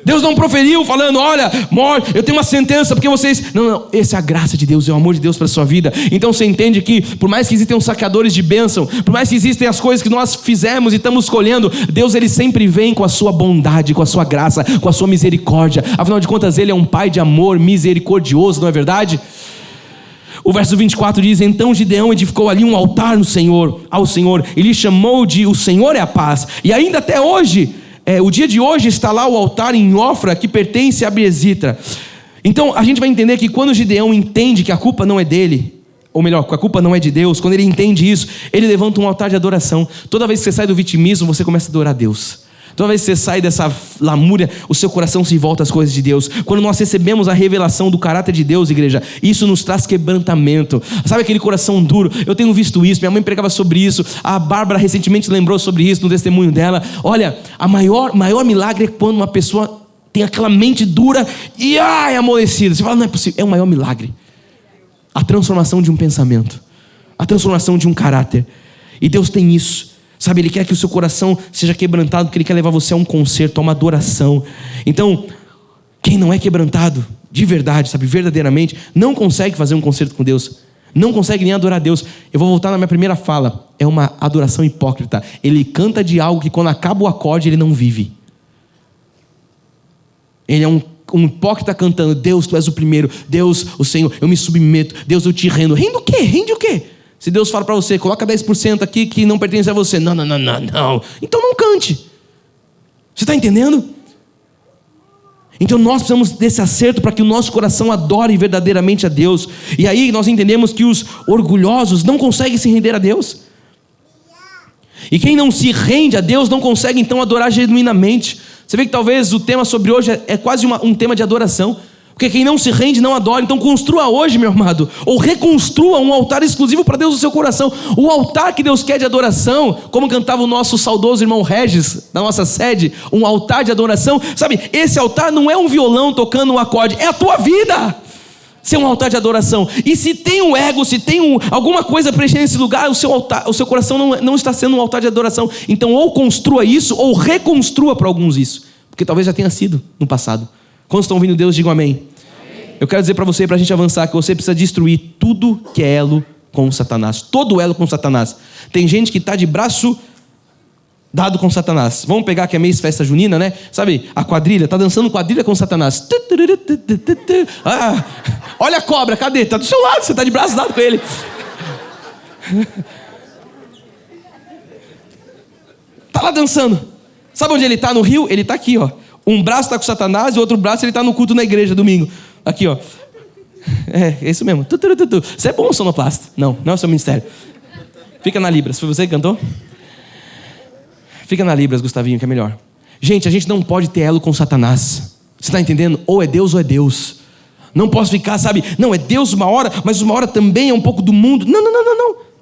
Deus não proferiu falando, olha, morre, eu tenho uma sentença porque vocês... Não, essa é a graça de Deus, é o amor de Deus para a sua vida. Então você entende que por mais que existem os saqueadores de bênção, por mais que existem as coisas que nós fizemos e estamos escolhendo, Deus, ele sempre vem com a sua bondade, com a sua graça, com a sua misericórdia. Afinal de contas, ele é um pai de amor misericordioso, não é verdade? O verso 24 diz, então Gideão edificou ali um altar ao Senhor, e lhe chamou de o Senhor é a paz. E ainda até hoje, o dia de hoje está lá o altar em Ofra, que pertence a Biezitra. Então a gente vai entender que quando Gideão entende que a culpa não é dele, ou melhor, que a culpa não é de Deus, quando ele entende isso, ele levanta um altar de adoração. Toda vez que você sai do vitimismo, você começa a adorar a Deus. Toda vez que você sai dessa lamúria, o seu coração se volta às coisas de Deus. Quando nós recebemos a revelação do caráter de Deus, igreja, isso nos traz quebrantamento. Sabe aquele coração duro? Eu tenho visto isso, minha mãe pregava sobre isso. A Bárbara recentemente lembrou sobre isso no testemunho dela. Olha, a maior milagre é quando uma pessoa tem aquela mente dura e amolecida. Você fala, não é possível, é o maior milagre. A transformação de um pensamento, a transformação de um caráter. E Deus tem isso. Sabe, Ele quer que o seu coração seja quebrantado, porque Ele quer levar você a um concerto, a uma adoração. Então, quem não é quebrantado, de verdade, sabe, verdadeiramente, não consegue fazer um concerto com Deus, não consegue nem adorar a Deus. Eu vou voltar na minha primeira fala. É uma adoração hipócrita. Ele canta de algo que quando acaba o acorde ele não vive. Ele é um hipócrita cantando: Deus, tu és o primeiro, Deus, o Senhor, eu me submeto, Deus, eu te rendo. Rende o quê? Rende o quê? Se Deus fala para você: coloca 10% aqui que não pertence a você. Não. Então não cante. Você está entendendo? Então nós precisamos desse acerto para que o nosso coração adore verdadeiramente a Deus. E aí nós entendemos que os orgulhosos não conseguem se render a Deus. E quem não se rende a Deus não consegue então adorar genuinamente. Você vê que talvez o tema sobre hoje é quase um tema de adoração. Porque quem não se rende não adora. Então construa hoje, meu amado, ou reconstrua um altar exclusivo para Deus no seu coração. O altar que Deus quer de adoração, como cantava o nosso saudoso irmão Regis na nossa sede, um altar de adoração. Sabe, esse altar não é um violão tocando um acorde, é a tua vida ser um altar de adoração. E se tem um ego, se tem alguma coisa preenchendo esse lugar, o seu coração não está sendo um altar de adoração. Então ou construa isso, ou reconstrua para alguns isso, porque talvez já tenha sido no passado. Quando estão ouvindo Deus, digam amém. Eu quero dizer para você, para a gente avançar, que você precisa destruir tudo que é elo com Satanás. Todo elo com Satanás. Tem gente que está de braço dado com Satanás. Vamos pegar que é mês festa junina, né? Sabe, a quadrilha, está dançando quadrilha com Satanás. Ah, olha a cobra, cadê? Está do seu lado, você está de braço dado com ele. Está lá dançando. Sabe onde ele está no rio? Ele está aqui, ó. Um braço está com Satanás e o outro braço ele está no culto na igreja domingo. Aqui, ó. É isso mesmo. Você é bom sonoplasta? Não é o seu ministério. Fica na Libras. Foi você que cantou? Fica na Libras, Gustavinho, que é melhor. Gente, a gente não pode ter elo com Satanás. Você está entendendo? Ou é Deus ou é Deus. Não posso ficar, sabe? Não, é Deus uma hora, mas uma hora também é um pouco do mundo. Não.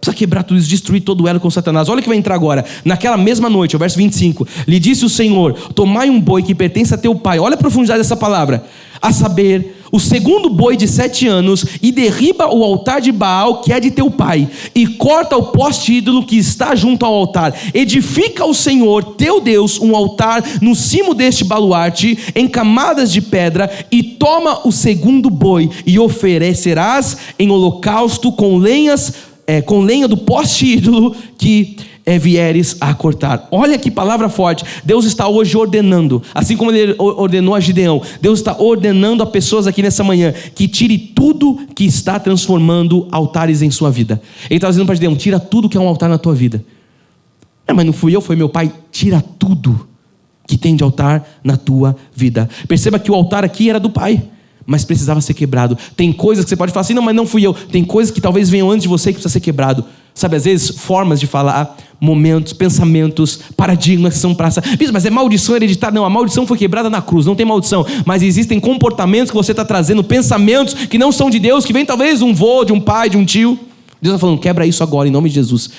Precisa quebrar tudo isso, destruir todo o elo com Satanás. Olha o que vai entrar agora. Naquela mesma noite, o verso 25. Lhe disse o Senhor: tomai um boi que pertence a teu pai. Olha a profundidade dessa palavra. A saber, o segundo boi de 7 anos, e derriba o altar de Baal, que é de teu pai, e corta o poste ídolo que está junto ao altar. Edifica ao Senhor, teu Deus, um altar no cimo deste baluarte, em camadas de pedra, e toma o segundo boi, e oferecerás em holocausto com lenha do poste ídolo que vieres a cortar. Olha que palavra forte. Deus está hoje ordenando, assim como ele ordenou a Gideão, Deus está ordenando a pessoas aqui nessa manhã que tire tudo que está transformando altares em sua vida. Ele está dizendo para Gideão: tira tudo que é um altar na tua vida. Mas não fui eu, foi meu pai. Tira tudo que tem de altar na tua vida. Perceba que o altar aqui era do pai, mas precisava ser quebrado. Tem coisas que você pode falar assim: não, mas não fui eu. Tem coisas que talvez venham antes de você que precisa ser quebrado. Sabe, às vezes, formas de falar, momentos, pensamentos, paradigmas que são praça. Mas é maldição hereditária. Não, a maldição foi quebrada na cruz, não tem maldição. Mas existem comportamentos que você está trazendo, pensamentos que não são de Deus, que vem talvez de um vô, de um pai, de um tio. Deus está falando: quebra isso agora, em nome de Jesus.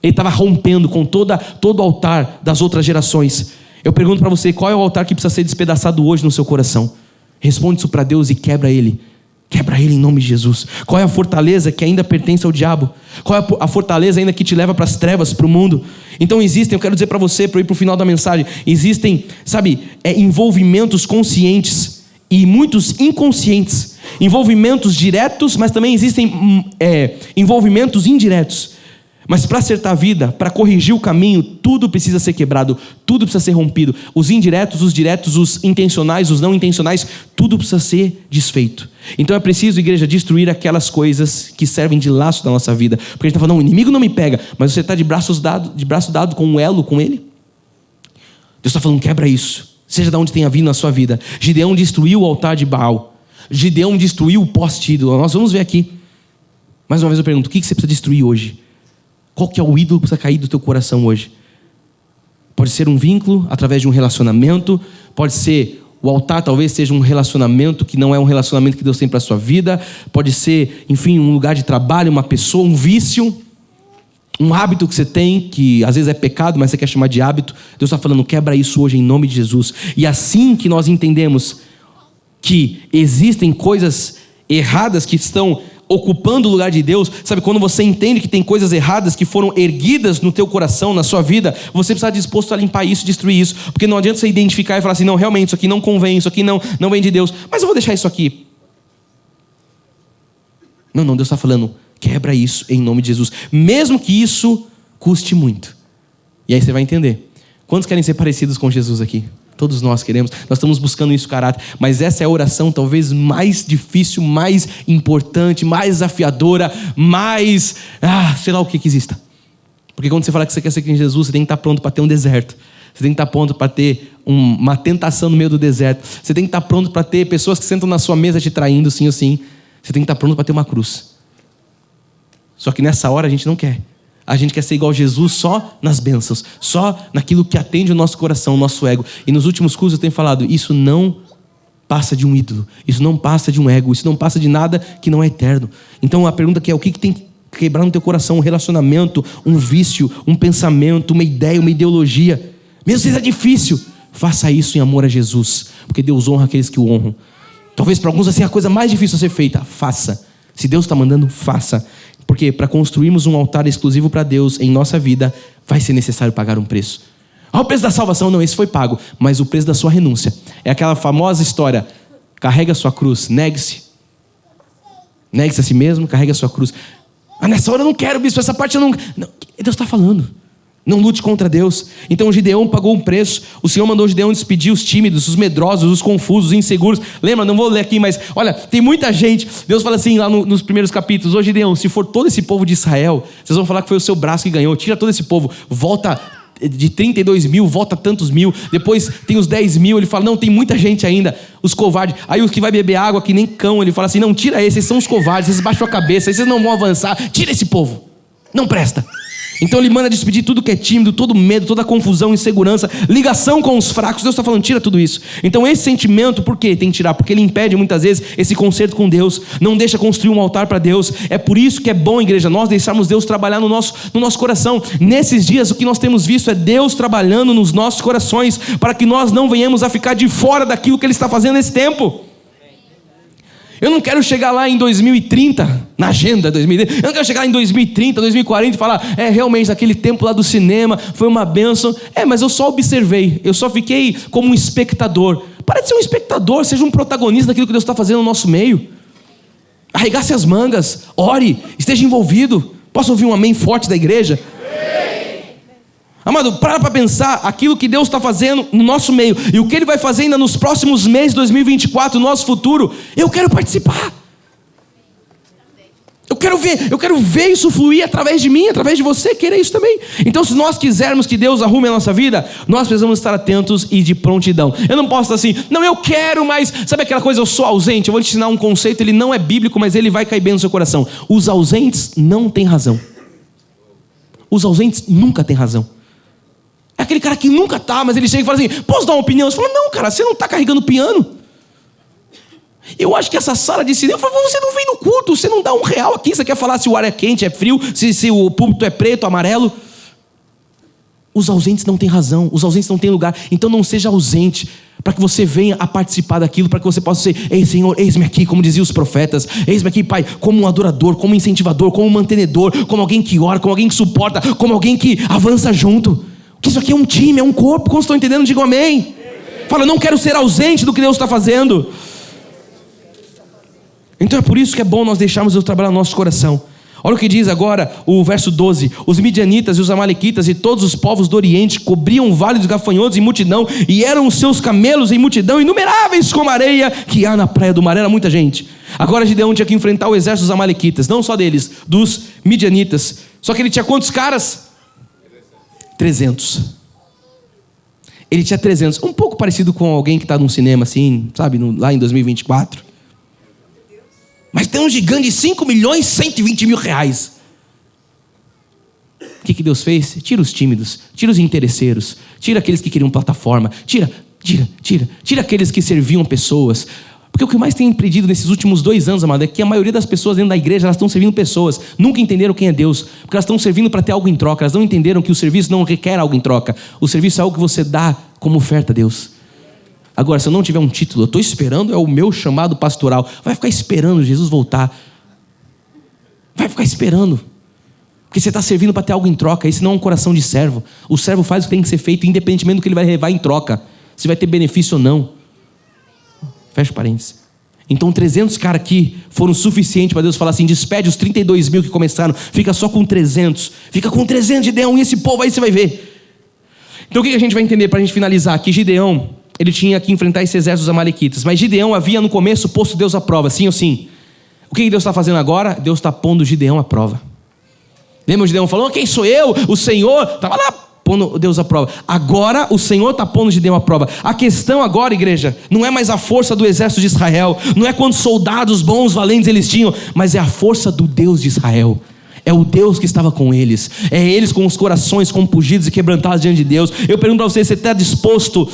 Ele estava rompendo com todo o altar das outras gerações. Eu pergunto para você: qual é o altar que precisa ser despedaçado hoje no seu coração? Responde isso para Deus e quebra ele. Quebra ele em nome de Jesus. Qual é a fortaleza que ainda pertence ao diabo? Qual é a fortaleza ainda que te leva para as trevas, para o mundo? Então existem, eu quero dizer para você, para ir para o final da mensagem, existem, sabe, envolvimentos conscientes e muitos inconscientes. Envolvimentos diretos, mas também existem envolvimentos indiretos. Mas para acertar a vida, para corrigir o caminho, tudo precisa ser quebrado, tudo precisa ser rompido. Os indiretos, os diretos, os intencionais, os não intencionais, tudo precisa ser desfeito. Então é preciso, igreja, destruir aquelas coisas que servem de laço da nossa vida. Porque a gente está falando: não, o inimigo não me pega, mas você está de braço dado com um elo com ele. Deus está falando: quebra isso, seja de onde tenha vindo na sua vida. Gideão destruiu o altar de Baal. Gideão destruiu o poste ídolo. Nós vamos ver aqui. Mais uma vez eu pergunto: o que você precisa destruir hoje? Qual que é o ídolo que precisa cair do teu coração hoje? Pode ser um vínculo através de um relacionamento. Pode ser o altar, talvez seja um relacionamento que não é um relacionamento que Deus tem para a sua vida. Pode ser, enfim, um lugar de trabalho, uma pessoa, um vício, um hábito que você tem, que às vezes é pecado, mas você quer chamar de hábito. Deus está falando: quebra isso hoje em nome de Jesus. E assim que nós entendemos que existem coisas erradas que estão ocupando o lugar de Deus, sabe, quando você entende que tem coisas erradas que foram erguidas no teu coração, na sua vida, você precisa estar disposto a limpar isso, destruir isso, porque não adianta você identificar e falar assim: não, realmente isso aqui não convém, isso aqui não vem de Deus, mas eu vou deixar isso aqui, Não, Deus está falando, quebra isso em nome de Jesus. Mesmo que isso custe muito. E aí você vai entender. Quantos querem ser parecidos com Jesus aqui? Todos nós queremos. Nós estamos buscando isso, caráter. Mas essa é a oração talvez mais difícil, mais importante, mais desafiadora, mais... sei lá o que exista. Porque quando você fala que você quer ser que Jesus, você tem que estar pronto para ter um deserto. Você tem que estar pronto para ter uma tentação no meio do deserto. Você tem que estar pronto para ter pessoas que sentam na sua mesa te traindo, sim ou sim. Você tem que estar pronto para ter uma cruz. Só que nessa hora a gente não quer. A gente quer ser igual a Jesus só nas bênçãos, só naquilo que atende o nosso coração, o nosso ego. E nos últimos cursos eu tenho falado, isso não passa de um ídolo, isso não passa de um ego, isso não passa de nada que não é eterno. Então a pergunta que é, o que tem que quebrar no teu coração? Um relacionamento, um vício, um pensamento, uma ideia, uma ideologia. Mesmo se seja difícil, faça isso em amor a Jesus, porque Deus honra aqueles que o honram. Talvez para alguns assim a coisa mais difícil a ser feita, faça. Se Deus está mandando, faça. Porque para construirmos um altar exclusivo para Deus em nossa vida, vai ser necessário pagar um preço. O preço da salvação, não, esse foi pago, mas o preço da sua renúncia. É aquela famosa história, carrega a sua cruz, negue-se. Negue-se a si mesmo, carrega a sua cruz. Nessa hora eu não quero, bispo, essa parte eu não... Deus está falando. Não lute contra Deus. Então o Gideão pagou um preço. O Senhor mandou o Gideão despedir os tímidos, os medrosos, os confusos, os inseguros. Lembra? Não vou ler aqui, mas olha, tem muita gente. Deus fala assim lá nos primeiros capítulos: ô Gideão, se for todo esse povo de Israel, vocês vão falar que foi o seu braço que ganhou. Tira todo esse povo, volta de 32 mil, volta tantos mil. Depois tem os 10 mil. Ele fala, não, tem muita gente ainda, os covardes. Aí os que vai beber água que nem cão, ele fala assim, não, tira esses são os covardes, esses baixam a cabeça, esses não vão avançar. Tira esse povo, não presta. Então ele manda despedir tudo que é tímido, todo medo, toda confusão, insegurança, ligação com os fracos. Deus está falando, tira tudo isso. Então esse sentimento, por que tem que tirar? Porque ele impede muitas vezes esse concerto com Deus, não deixa construir um altar para Deus. É por isso que é bom, igreja, nós deixarmos Deus trabalhar no nosso coração. Nesses dias o que nós temos visto é Deus trabalhando nos nossos corações, para que nós não venhamos a ficar de fora daquilo que Ele está fazendo nesse tempo. Eu não quero chegar lá em 2030, na agenda 2030, eu não quero chegar em 2030, 2040 e falar, realmente aquele tempo lá do cinema foi uma bênção. Mas eu só observei, eu só fiquei como um espectador. Para de ser um espectador, seja um protagonista daquilo que Deus está fazendo no nosso meio. Arregace as mangas, ore, esteja envolvido. Posso ouvir um amém forte da igreja? Amado, para pensar aquilo que Deus está fazendo no nosso meio e o que Ele vai fazer ainda nos próximos meses de 2024, no nosso futuro. Eu quero participar. Eu quero ver isso fluir através de mim, através de você, querer isso também. Então, se nós quisermos que Deus arrume a nossa vida, nós precisamos estar atentos e de prontidão. Eu não posso estar assim, não, eu quero, mas sabe aquela coisa, eu sou ausente. Eu vou te ensinar um conceito, ele não é bíblico, mas ele vai cair bem no seu coração. Os ausentes não têm razão. Os ausentes nunca têm razão. É aquele cara que nunca está, mas ele chega e fala assim, posso dar uma opinião? Você fala, não, cara, você não está carregando piano. Eu acho que essa sala de cinema, você não vem no culto, você não dá R$1 aqui, você quer falar se o ar é quente, é frio, se o púlpito é preto, amarelo. Os ausentes não têm razão, os ausentes não têm lugar. Então não seja ausente, para que você venha a participar daquilo, para que você possa ser, ei Senhor, eis-me aqui, como diziam os profetas, eis-me aqui, Pai, como um adorador, como um incentivador, como um mantenedor, como alguém que ora, como alguém que suporta, como alguém que avança junto. Que isso aqui é um time, é um corpo. Quando estão entendendo, digam amém. Fala, não quero ser ausente do que Deus está fazendo. Então é por isso que é bom nós deixarmos Deus trabalhar no nosso coração. Olha o que diz agora o verso 12. Os midianitas e os amalequitas e todos os povos do Oriente cobriam o vale dos gafanhotos em multidão, e eram os seus camelos em multidão, inumeráveis como a areia que há na praia do mar. Era muita gente. Agora Gideão tinha que enfrentar o exército dos amalequitas, não só deles, dos midianitas. Só que ele tinha quantos caras? 300. Ele tinha 300. Um pouco parecido com alguém que está num cinema assim, sabe, lá em 2024. Mas tem um gigante de 5.120.000 reais. O que Deus fez? Tira os tímidos, tira os interesseiros, tira aqueles que queriam plataforma, tira aqueles que serviam pessoas. Porque o que mais tem impedido nesses últimos 2 anos, amado, é que a maioria das pessoas dentro da igreja, elas estão servindo pessoas, nunca entenderam quem é Deus, porque elas estão servindo para ter algo em troca, elas não entenderam que o serviço não requer algo em troca, o serviço é algo que você dá como oferta a Deus. Agora, se eu não tiver um título, eu estou esperando, é o meu chamado pastoral, vai ficar esperando Jesus voltar, vai ficar esperando, porque você está servindo para ter algo em troca. Esse não é um coração de servo. O servo faz o que tem que ser feito, independentemente do que ele vai levar em troca, se vai ter benefício ou não. Fecha parênteses. Então 300 caras aqui foram suficientes para Deus falar assim: despede os 32 mil que começaram, fica só com 300. Fica com 300, Gideão, e esse povo aí você vai ver. Então o que a gente vai entender para a gente finalizar? Que Gideão, ele tinha que enfrentar esse exército dos amalequitas. Mas Gideão havia no começo posto Deus à prova, sim ou sim? O que Deus está fazendo agora? Deus está pondo Gideão à prova. Lembra o Gideão falou: quem sou eu? O Senhor estava lá pondo Deus à prova. Agora o Senhor está pondo Gideão à prova. A questão agora, igreja, não é mais a força do exército de Israel, não é quantos soldados bons, valentes eles tinham, mas é a força do Deus de Israel. É o Deus que estava com eles. É eles com os corações compungidos e quebrantados diante de Deus. Eu pergunto para você está disposto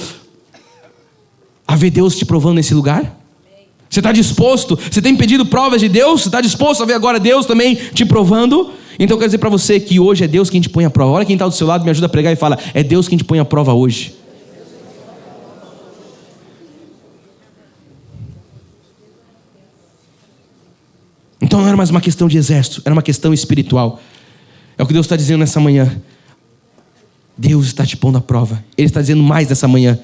a ver Deus te provando nesse lugar? Você está disposto? Você tem pedido provas de Deus? Você está disposto a ver agora Deus também te provando? Então eu quero dizer para você que hoje é Deus quem te põe à prova. Olha quem está do seu lado, me ajuda a pregar e fala: é Deus quem te põe à prova hoje. Então não era mais uma questão de exército, era uma questão espiritual. É o que Deus está dizendo nessa manhã. Deus está te pondo à prova. Ele está dizendo mais nessa manhã.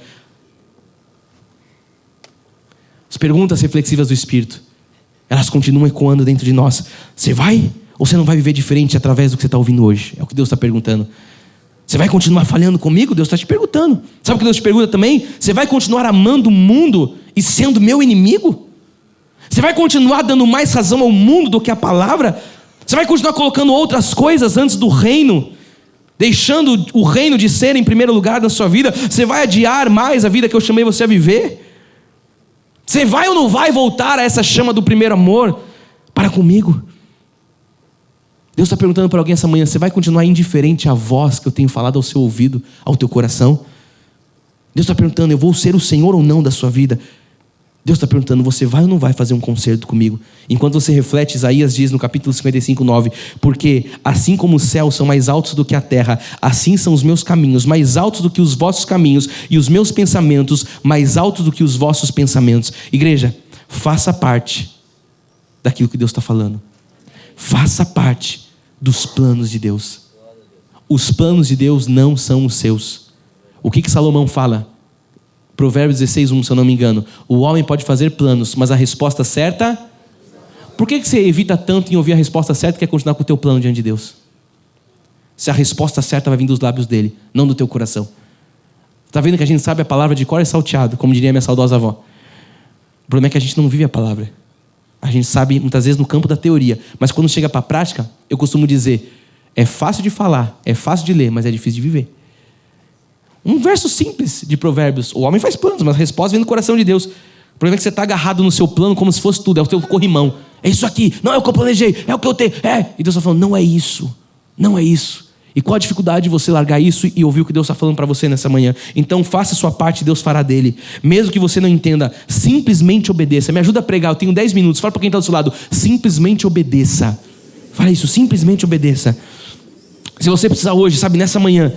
As perguntas reflexivas do Espírito, elas continuam ecoando dentro de nós. Você vai ou você não vai viver diferente através do que você está ouvindo hoje? É o que Deus está perguntando. Você vai continuar falhando comigo? Deus está te perguntando. Sabe o que Deus te pergunta também? Você vai continuar amando o mundo e sendo meu inimigo? Você vai continuar dando mais razão ao mundo do que à palavra? Você vai continuar colocando outras coisas antes do reino, deixando o reino de ser em primeiro lugar na sua vida? Você vai adiar mais a vida que eu chamei você a viver? Você vai ou não vai voltar a essa chama do primeiro amor para comigo? Deus está perguntando para alguém essa manhã: você vai continuar indiferente à voz que eu tenho falado ao seu ouvido, ao teu coração? Deus está perguntando: eu vou ser o Senhor ou não da sua vida? Deus está perguntando: você vai ou não vai fazer um concerto comigo? Enquanto você reflete, Isaías diz no capítulo 55, 9: porque assim como os céus são mais altos do que a terra, assim são os meus caminhos mais altos do que os vossos caminhos, e os meus pensamentos mais altos do que os vossos pensamentos. Igreja, faça parte daquilo que Deus está falando. Faça parte dos planos de Deus. Os planos de Deus não são os seus. O que Salomão fala? Provérbios 16:1, se eu não me engano: o homem pode fazer planos, mas a resposta certa... Por que você evita tanto em ouvir a resposta certa e quer continuar com o teu plano diante de Deus? Se a resposta certa vai vir dos lábios dele, não do teu coração. Está vendo que a gente sabe a palavra de cor e salteado, como diria minha saudosa avó. O problema é que a gente não vive a palavra. A gente sabe muitas vezes no campo da teoria, mas quando chega para a prática, eu costumo dizer: é fácil de falar, é fácil de ler, mas é difícil de viver. Um verso simples de Provérbios: o homem faz planos, mas a resposta vem do coração de Deus. O problema é que você está agarrado no seu plano como se fosse tudo, é o teu corrimão. É isso aqui, não é o que eu planejei, é o que eu tenho. E Deus está falando: não é isso, não é isso. E qual a dificuldade de você largar isso e ouvir o que Deus está falando para você nessa manhã? Então faça a sua parte, Deus fará dele. Mesmo que você não entenda, simplesmente obedeça. Me ajuda a pregar, eu tenho 10 minutos. Fala para quem está do seu lado: simplesmente obedeça. Fala isso, simplesmente obedeça. Se você precisar hoje, sabe, nessa manhã,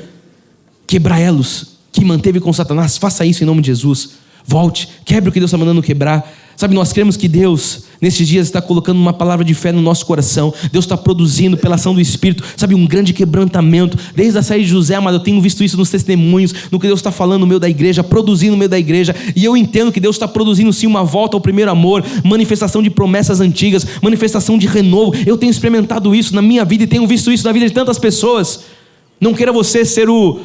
quebrar elos que manteve com Satanás, faça isso em nome de Jesus. Volte, quebre o que Deus está mandando quebrar. Sabe, nós cremos que Deus, nesses dias, está colocando uma palavra de fé no nosso coração. Deus está produzindo, pela ação do Espírito, sabe, um grande quebrantamento. Desde a saída de José, amado, eu tenho visto isso nos testemunhos, no que Deus está falando no meio da igreja, produzindo no meio da igreja. E eu entendo que Deus está produzindo sim uma volta ao primeiro amor, manifestação de promessas antigas, manifestação de renovo. Eu tenho experimentado isso na minha vida e tenho visto isso na vida de tantas pessoas. Não queira você ser o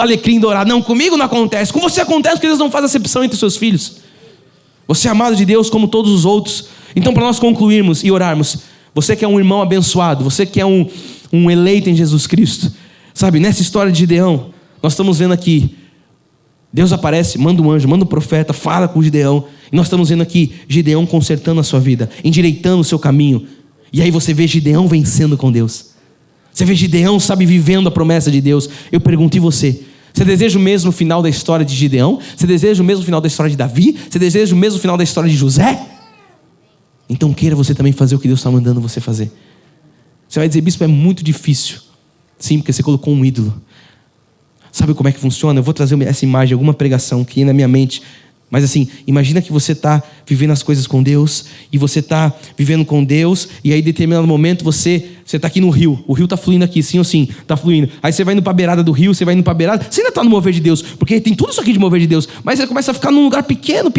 alecrim dourado. Não, comigo não acontece. Com você acontece porque Deus não faz acepção entre os seus filhos. Você é amado de Deus como todos os outros. Então, para nós concluirmos e orarmos, você que é um irmão abençoado, você que é um eleito em Jesus Cristo, sabe, nessa história de Gideão, nós estamos vendo aqui, Deus aparece, manda um anjo, manda um profeta, fala com Gideão, e nós estamos vendo aqui Gideão consertando a sua vida, endireitando o seu caminho. E aí você vê Gideão vencendo com Deus. Você vê Gideão, sabe, vivendo a promessa de Deus. Eu pergunto: e você? Você deseja o mesmo final da história de Gideão? Você deseja o mesmo final da história de Davi? Você deseja o mesmo final da história de José? Então queira você também fazer o que Deus está mandando você fazer. Você vai dizer: bispo, é muito difícil. Sim, porque você colocou um ídolo. Sabe como é que funciona? Eu vou trazer essa imagem, alguma pregação que na minha mente Mas assim, imagina que você está vivendo as coisas com Deus, e você está vivendo com Deus, e aí em determinado momento você está aqui no rio, o rio está fluindo aqui, sim ou sim, está fluindo. Aí você vai indo para a beirada do rio, você vai indo para a beirada, você ainda está no mover de Deus, porque tem tudo isso aqui de mover de Deus, mas você começa a ficar num lugar pequeno,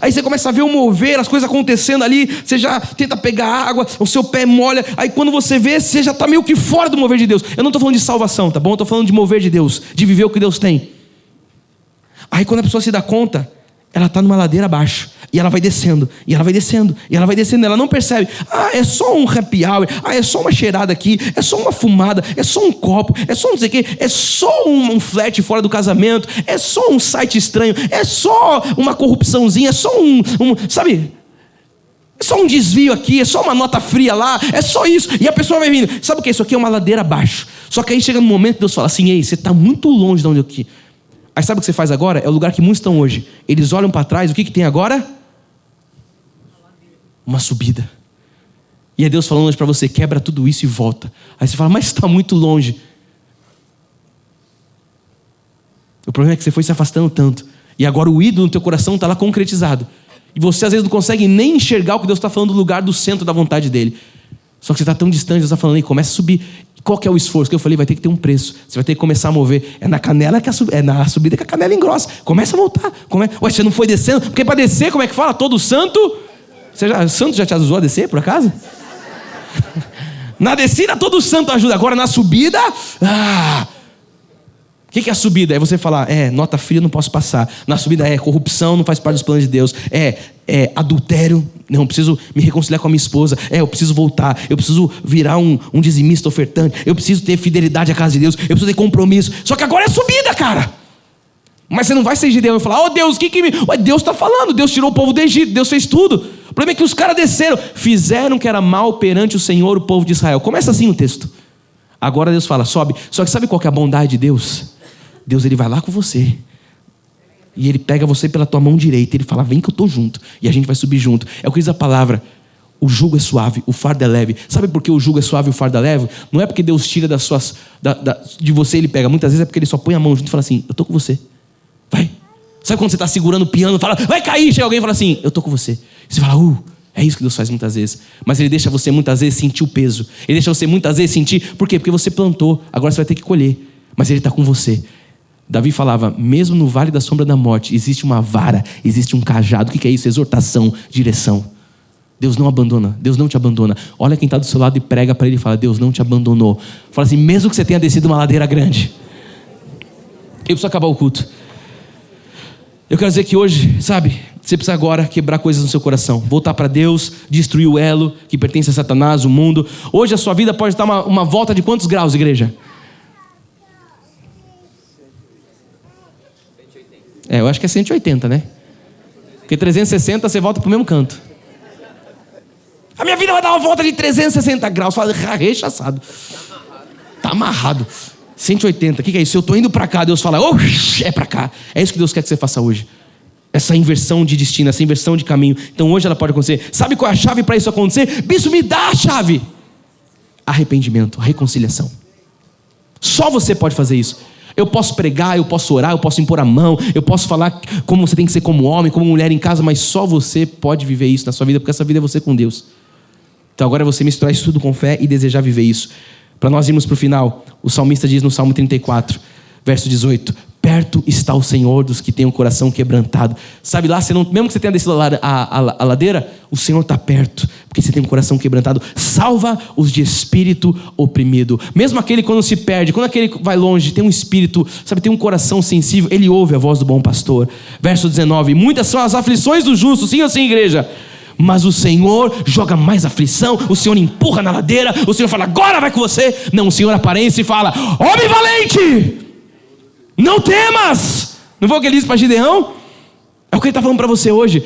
aí você começa a ver o mover, as coisas acontecendo ali, você já tenta pegar água, o seu pé molha, aí quando você vê, você já está meio que fora do mover de Deus. Eu não estou falando de salvação, tá bom? Eu estou falando de mover de Deus, de viver o que Deus tem. Aí quando a pessoa se dá conta, ela está numa ladeira abaixo, e ela vai descendo, e ela vai descendo, e ela vai descendo, ela não percebe, é só um happy hour, é só uma cheirada aqui, é só uma fumada, é só um copo, é só não sei o quê, é só um flat fora do casamento, é só um site estranho, é só uma corrupçãozinha, é só sabe, é só um desvio aqui, é só uma nota fria lá, é só isso, e a pessoa vai vindo, sabe o que? Isso aqui é uma ladeira abaixo, só que aí chega no momento que Deus fala assim, ei, você está muito longe de onde eu aqui. Aí sabe o que você faz agora? É o lugar que muitos estão hoje. Eles olham para trás, o que tem agora? Uma subida. E é Deus falando hoje para você, quebra tudo isso e volta. Aí você fala, mas está muito longe. O problema é que você foi se afastando tanto. E agora o ídolo no teu coração está lá concretizado. E você às vezes não consegue nem enxergar o que Deus está falando do lugar do centro da vontade dele. Só que você está tão distante, Deus está falando, aí começa a subir. Qual que é o esforço? Que eu falei, vai ter que ter um preço. Você vai ter que começar a mover. É na canela que é na subida que a canela engrossa. Começa a voltar. Ué, você não foi descendo? Porque para descer, como é que fala? Todo santo. Santo já te ajudou a descer, por acaso? Na descida, todo santo ajuda. Agora na subida, o que é a subida? É você falar, nota fria, não posso passar. Na subida corrupção, não faz parte dos planos de Deus. Adultério, não, preciso me reconciliar com a minha esposa. Eu preciso voltar, eu preciso virar um dizimista ofertante. Eu preciso ter fidelidade à casa de Deus. Eu preciso ter compromisso. Só que agora é subida, cara. Mas você não vai ser Gideão e falar, Deus, Deus está falando, Deus tirou o povo do Egito, Deus fez tudo. O problema é que os caras desceram, fizeram o que era mal perante o Senhor, o povo de Israel. Começa assim o texto. Agora Deus fala, sobe. Só que sabe qual que é a bondade de Deus? Deus, ele vai lá com você. E ele pega você pela tua mão direita. Ele fala, vem que eu estou junto. E a gente vai subir junto. É o que diz a palavra. O jugo é suave, o fardo é leve. Sabe por que o jugo é suave e o fardo é leve? Não é porque Deus tira de você, ele pega. Muitas vezes é porque ele só põe a mão junto e fala assim, eu estou com você. Vai. Sabe quando você está segurando o piano e fala, vai cair? Chega alguém e fala assim, eu estou com você. E você fala, é isso que Deus faz muitas vezes. Mas ele deixa você muitas vezes sentir o peso. Ele deixa você muitas vezes sentir. Por quê? Porque você plantou. Agora você vai ter que colher. Mas ele está com você. Davi falava, mesmo no vale da sombra da morte, existe uma vara, existe um cajado. O que é isso? Exortação, direção. Deus não abandona, Deus não te abandona. Olha quem está do seu lado e prega para ele e fala, Deus não te abandonou. Fala assim, mesmo que você tenha descido uma ladeira grande. Eu preciso acabar o culto. Eu quero dizer que hoje, sabe, você precisa agora quebrar coisas no seu coração. Voltar para Deus, destruir o elo que pertence a Satanás, o mundo. Hoje a sua vida pode estar uma volta de quantos graus, igreja? Eu acho que é 180, né? Porque 360 você volta para o mesmo canto. A minha vida vai dar uma volta de 360 graus. Fala, rechaçado. Está amarrado. 180, o que é isso? Eu estou indo para cá, Deus fala, é para cá. É isso que Deus quer que você faça hoje. Essa inversão de destino, essa inversão de caminho. Então hoje ela pode acontecer. Sabe qual é a chave para isso acontecer? Bispo, me dá a chave. Arrependimento, reconciliação. Só você pode fazer isso. Eu posso pregar, eu posso orar, eu posso impor a mão, eu posso falar como você tem que ser como homem, como mulher em casa, mas só você pode viver isso na sua vida, porque essa vida é você com Deus. Então agora é você misturar isso tudo com fé e desejar viver isso. Para nós irmos para o final, o salmista diz no Salmo 34, verso 18, perto está o Senhor dos que têm o coração quebrantado. Sabe lá, mesmo que você tenha descido a ladeira, o Senhor está perto, porque você tem um coração quebrantado. Salva os de espírito oprimido. Mesmo aquele quando se perde, quando aquele vai longe, tem um espírito, sabe, tem um coração sensível, ele ouve a voz do bom pastor. Verso 19, muitas são as aflições do justo, sim ou sim, igreja? Mas o Senhor joga mais aflição, o Senhor empurra na ladeira, o Senhor fala, agora vai com você. Não, o Senhor aparece e fala, homem valente, não temas. Não foi o que ele disse para Gideão? É o que ele está falando para você hoje.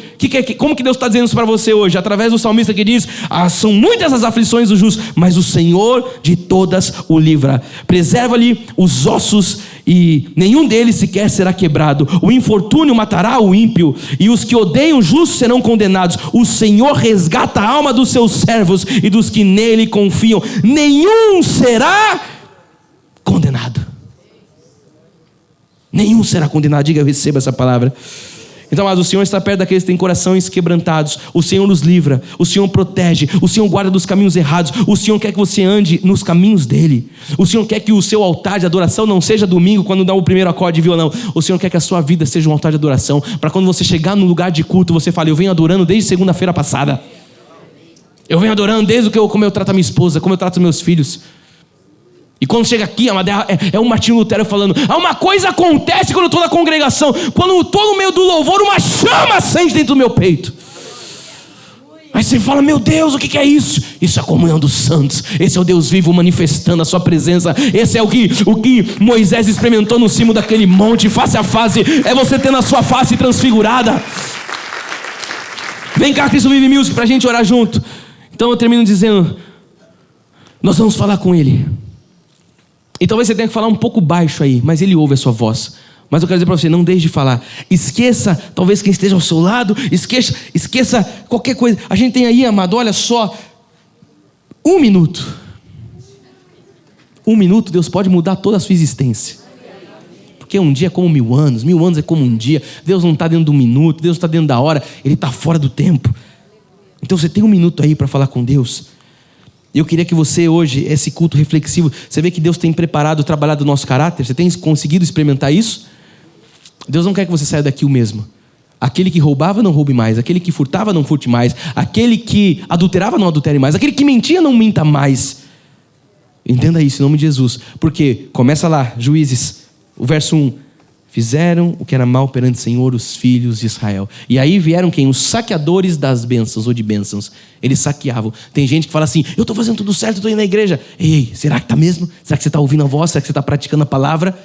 Como que Deus está dizendo isso para você hoje? Através do salmista que diz, são muitas as aflições do justo, mas o Senhor de todas o livra. Preserva-lhe os ossos e nenhum deles sequer será quebrado. O infortúnio matará o ímpio e os que odeiam o justo serão condenados. O Senhor resgata a alma dos seus servos e dos que nele confiam. Nenhum será condenado. Nenhum será condenado. Diga, eu recebo essa palavra. Então, mas o Senhor está perto daqueles que têm corações quebrantados. O Senhor nos livra, o Senhor protege, o Senhor guarda dos caminhos errados. O Senhor quer que você ande nos caminhos dele. O Senhor quer que o seu altar de adoração não seja domingo quando dá o primeiro acorde de violão. O Senhor quer que a sua vida seja um altar de adoração, para quando você chegar no lugar de culto, você fale: eu venho adorando desde segunda-feira passada. Eu venho adorando desde como eu trato a minha esposa, como eu trato meus filhos. E quando chega aqui, é um Martinho Lutero falando: uma coisa acontece quando eu estou na congregação, quando eu estou no meio do louvor, uma chama acende dentro do meu peito. Aí você fala: meu Deus, o que é isso? Isso é a comunhão dos santos. Esse é o Deus vivo manifestando a sua presença. Esse é o que Moisés experimentou no cimo daquele monte, face a face. É você tendo a sua face transfigurada. Vem cá, Cristo Vive Music, para a gente orar junto. Então eu termino dizendo: nós vamos falar com Ele. E talvez você tenha que falar um pouco baixo aí, mas Ele ouve a sua voz. Mas eu quero dizer para você: não deixe de falar. Esqueça talvez quem esteja ao seu lado. Esqueça qualquer coisa. A gente tem aí, amado, olha só, 1 minuto. 1 minuto, Deus pode mudar toda a sua existência. Porque um dia é como 1000 anos. 1000 anos é como um dia. Deus não está dentro de 1 minuto. Deus está dentro da hora. Ele está fora do tempo. Então você tem 1 minuto aí para falar com Deus. Eu queria que você hoje, esse culto reflexivo, você vê que Deus tem preparado, trabalhado o nosso caráter? Você tem conseguido experimentar isso? Deus não quer que você saia daqui o mesmo. Aquele que roubava, não roube mais. Aquele que furtava, não furte mais. Aquele que adulterava, não adultere mais. Aquele que mentia, não minta mais. Entenda isso em nome de Jesus. Porque, começa lá, Juízes, o verso 1. Fizeram o que era mal perante o Senhor os filhos de Israel. E aí vieram quem? Os saqueadores das bênçãos ou de bênçãos. Eles saqueavam. Tem gente que fala assim: eu estou fazendo tudo certo, estou indo na igreja. Ei, será que está mesmo? Será que você está ouvindo a voz? Será que você está praticando a palavra?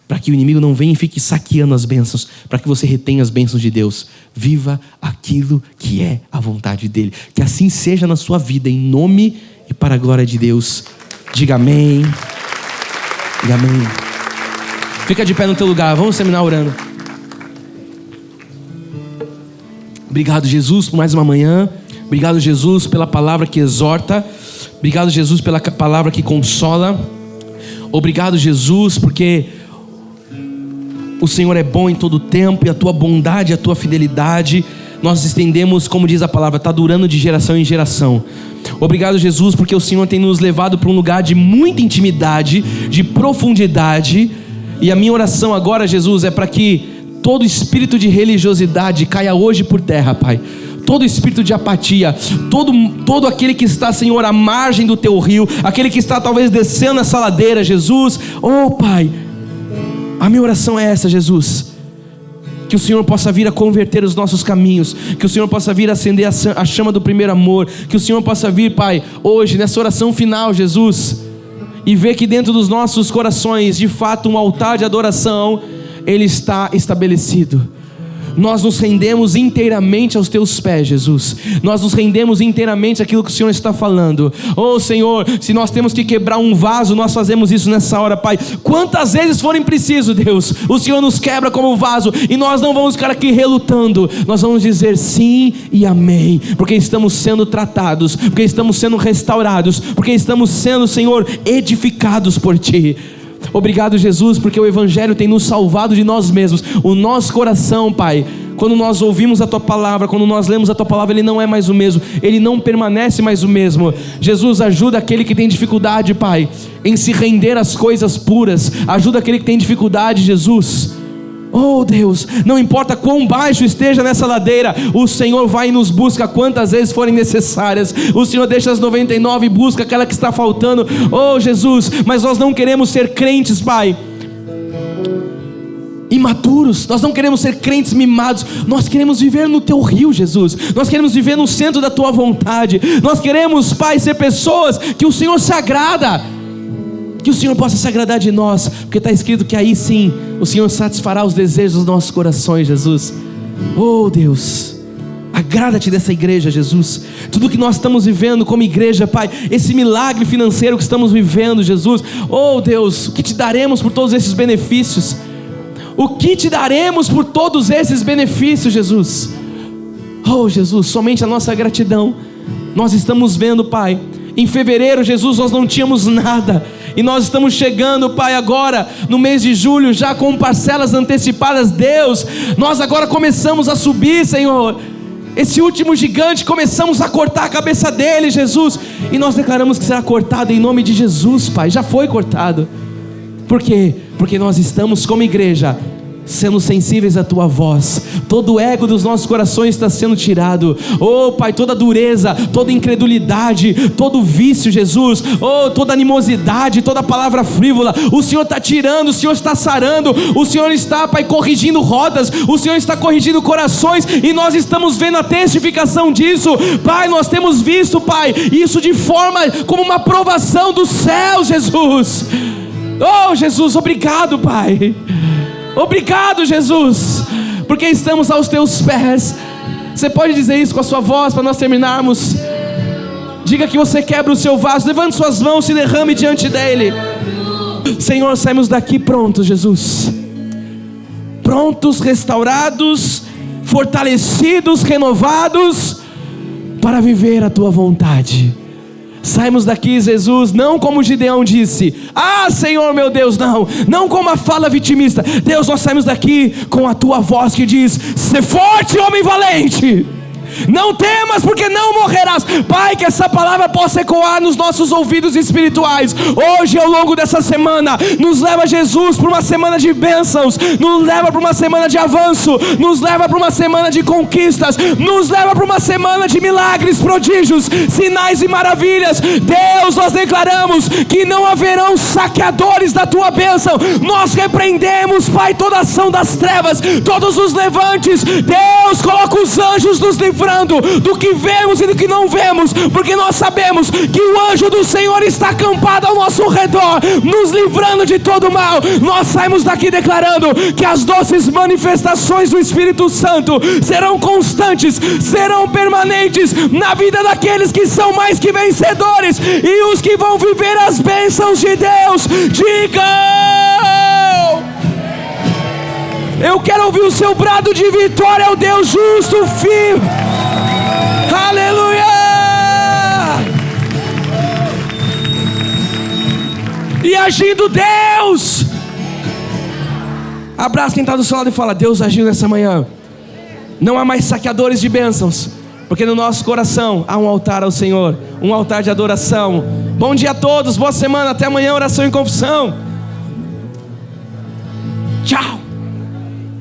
Para que o inimigo não venha e fique saqueando as bênçãos. Para que você retenha as bênçãos de Deus. Viva aquilo que é a vontade dEle. Que assim seja na sua vida, em nome e para a glória de Deus. Diga amém. Diga amém. Fica de pé no teu lugar, vamos terminar orando. Obrigado, Jesus, por mais uma manhã. Obrigado, Jesus, pela palavra que exorta. Obrigado, Jesus, pela palavra que consola. Obrigado, Jesus, porque o Senhor é bom em todo o tempo, e a tua bondade, a tua fidelidade, nós estendemos, como diz a palavra, está durando de geração em geração. Obrigado, Jesus, porque o Senhor tem nos levado para um lugar de muita intimidade, de profundidade. E a minha oração agora, Jesus, é para que todo espírito de religiosidade caia hoje por terra, Pai. Todo espírito de apatia, todo aquele que está, Senhor, à margem do teu rio, aquele que está talvez descendo essa ladeira, Jesus. Oh, Pai, a minha oração é essa, Jesus. Que o Senhor possa vir a converter os nossos caminhos. Que o Senhor possa vir a acender a chama do primeiro amor. Que o Senhor possa vir, Pai, hoje, nessa oração final, Jesus, e ver que dentro dos nossos corações, de fato, um altar de adoração, ele está estabelecido. Nós nos rendemos inteiramente aos teus pés, Jesus. Nós nos rendemos inteiramente àquilo que o Senhor está falando. Oh, Senhor, se nós temos que quebrar um vaso, nós fazemos isso nessa hora, Pai. Quantas vezes forem preciso, Deus, o Senhor nos quebra como vaso, e nós não vamos ficar aqui relutando. Nós vamos dizer sim e amém, porque estamos sendo tratados, porque estamos sendo restaurados, porque estamos sendo, Senhor, edificados por Ti. Obrigado, Jesus, porque o Evangelho tem nos salvado de nós mesmos. O nosso coração, Pai, quando nós ouvimos a Tua palavra, quando nós lemos a Tua palavra, ele não é mais o mesmo, ele não permanece mais o mesmo. Jesus, ajuda aquele que tem dificuldade, Pai, em se render às coisas puras. Ajuda aquele que tem dificuldade, Jesus. Oh, Deus, não importa quão baixo esteja nessa ladeira, o Senhor vai e nos busca quantas vezes forem necessárias. O Senhor deixa as 99 e busca aquela que está faltando. Oh, Jesus, mas nós não queremos ser crentes, Pai, imaturos. Nós não queremos ser crentes mimados. Nós queremos viver no Teu rio, Jesus. Nós queremos viver no centro da Tua vontade. Nós queremos, Pai, ser pessoas que o Senhor se agrada. Que o Senhor possa se agradar de nós, porque está escrito que aí sim o Senhor satisfará os desejos dos nossos corações, Jesus. Oh, Deus, agrada-te dessa igreja, Jesus. Tudo que nós estamos vivendo como igreja, Pai, esse milagre financeiro que estamos vivendo, Jesus. Oh, Deus, o que te daremos por todos esses benefícios? O que te daremos por todos esses benefícios, Jesus? Oh, Jesus, somente a nossa gratidão. Nós estamos vendo, Pai. Em fevereiro, Jesus, nós não tínhamos nada. E nós estamos chegando, Pai, agora no mês de julho, já com parcelas antecipadas. Deus, nós agora começamos a subir, Senhor, esse último gigante, começamos a cortar a cabeça dele, Jesus, e nós declaramos que será cortado em nome de Jesus, Pai. Já foi cortado. Por quê? Porque nós estamos como igreja sendo sensíveis à Tua voz. Todo o ego dos nossos corações está sendo tirado. Oh Pai, toda dureza, toda incredulidade, todo vício, Jesus, oh, toda animosidade, toda palavra frívola, o Senhor está tirando, o Senhor está sarando, o Senhor está, Pai, corrigindo rodas, o Senhor está corrigindo corações, e nós estamos vendo a testificação disso, Pai. Nós temos visto, Pai, isso de forma como uma provação do céu, Jesus. Oh Jesus, obrigado, Pai. Obrigado, Jesus, porque estamos aos Teus pés. Você pode dizer isso com a sua voz para nós terminarmos? Diga que você quebra o seu vaso, levante suas mãos e derrame diante dEle. Senhor, saímos daqui prontos, Jesus, prontos, restaurados, fortalecidos, renovados, para viver a Tua vontade. Saímos daqui, Jesus, não como Gideão disse: ah, Senhor meu Deus, não com uma fala vitimista. Deus, nós saímos daqui com a Tua voz que diz: ser forte, homem valente, não temas, porque não morrerás. Pai, que essa palavra possa ecoar nos nossos ouvidos espirituais. Hoje, ao longo dessa semana, nos leva, Jesus, para uma semana de bênçãos, nos leva para uma semana de avanço, nos leva para uma semana de conquistas, nos leva para uma semana de milagres, prodígios, sinais e maravilhas. Deus, nós declaramos que não haverão saqueadores da Tua bênção. Nós repreendemos, Pai, toda ação das trevas, todos os levantes. Deus, coloca os anjos nos livrando do que vemos e do que não vemos, porque nós sabemos que o anjo do Senhor está acampado ao nosso redor, nos livrando de todo mal. Nós saímos daqui declarando que as doces manifestações do Espírito Santo serão constantes, serão permanentes na vida daqueles que são mais que vencedores, e os que vão viver as bênçãos de Deus, digam: eu quero ouvir o seu brado de vitória ao Deus justo, firme. Aleluia! E agindo Deus. Abraça quem está do seu lado e fala: Deus agiu nessa manhã. Não há mais saqueadores de bênçãos, porque no nosso coração há um altar ao Senhor, um altar de adoração. Bom dia a todos, boa semana, até amanhã, oração e confissão. Tchau.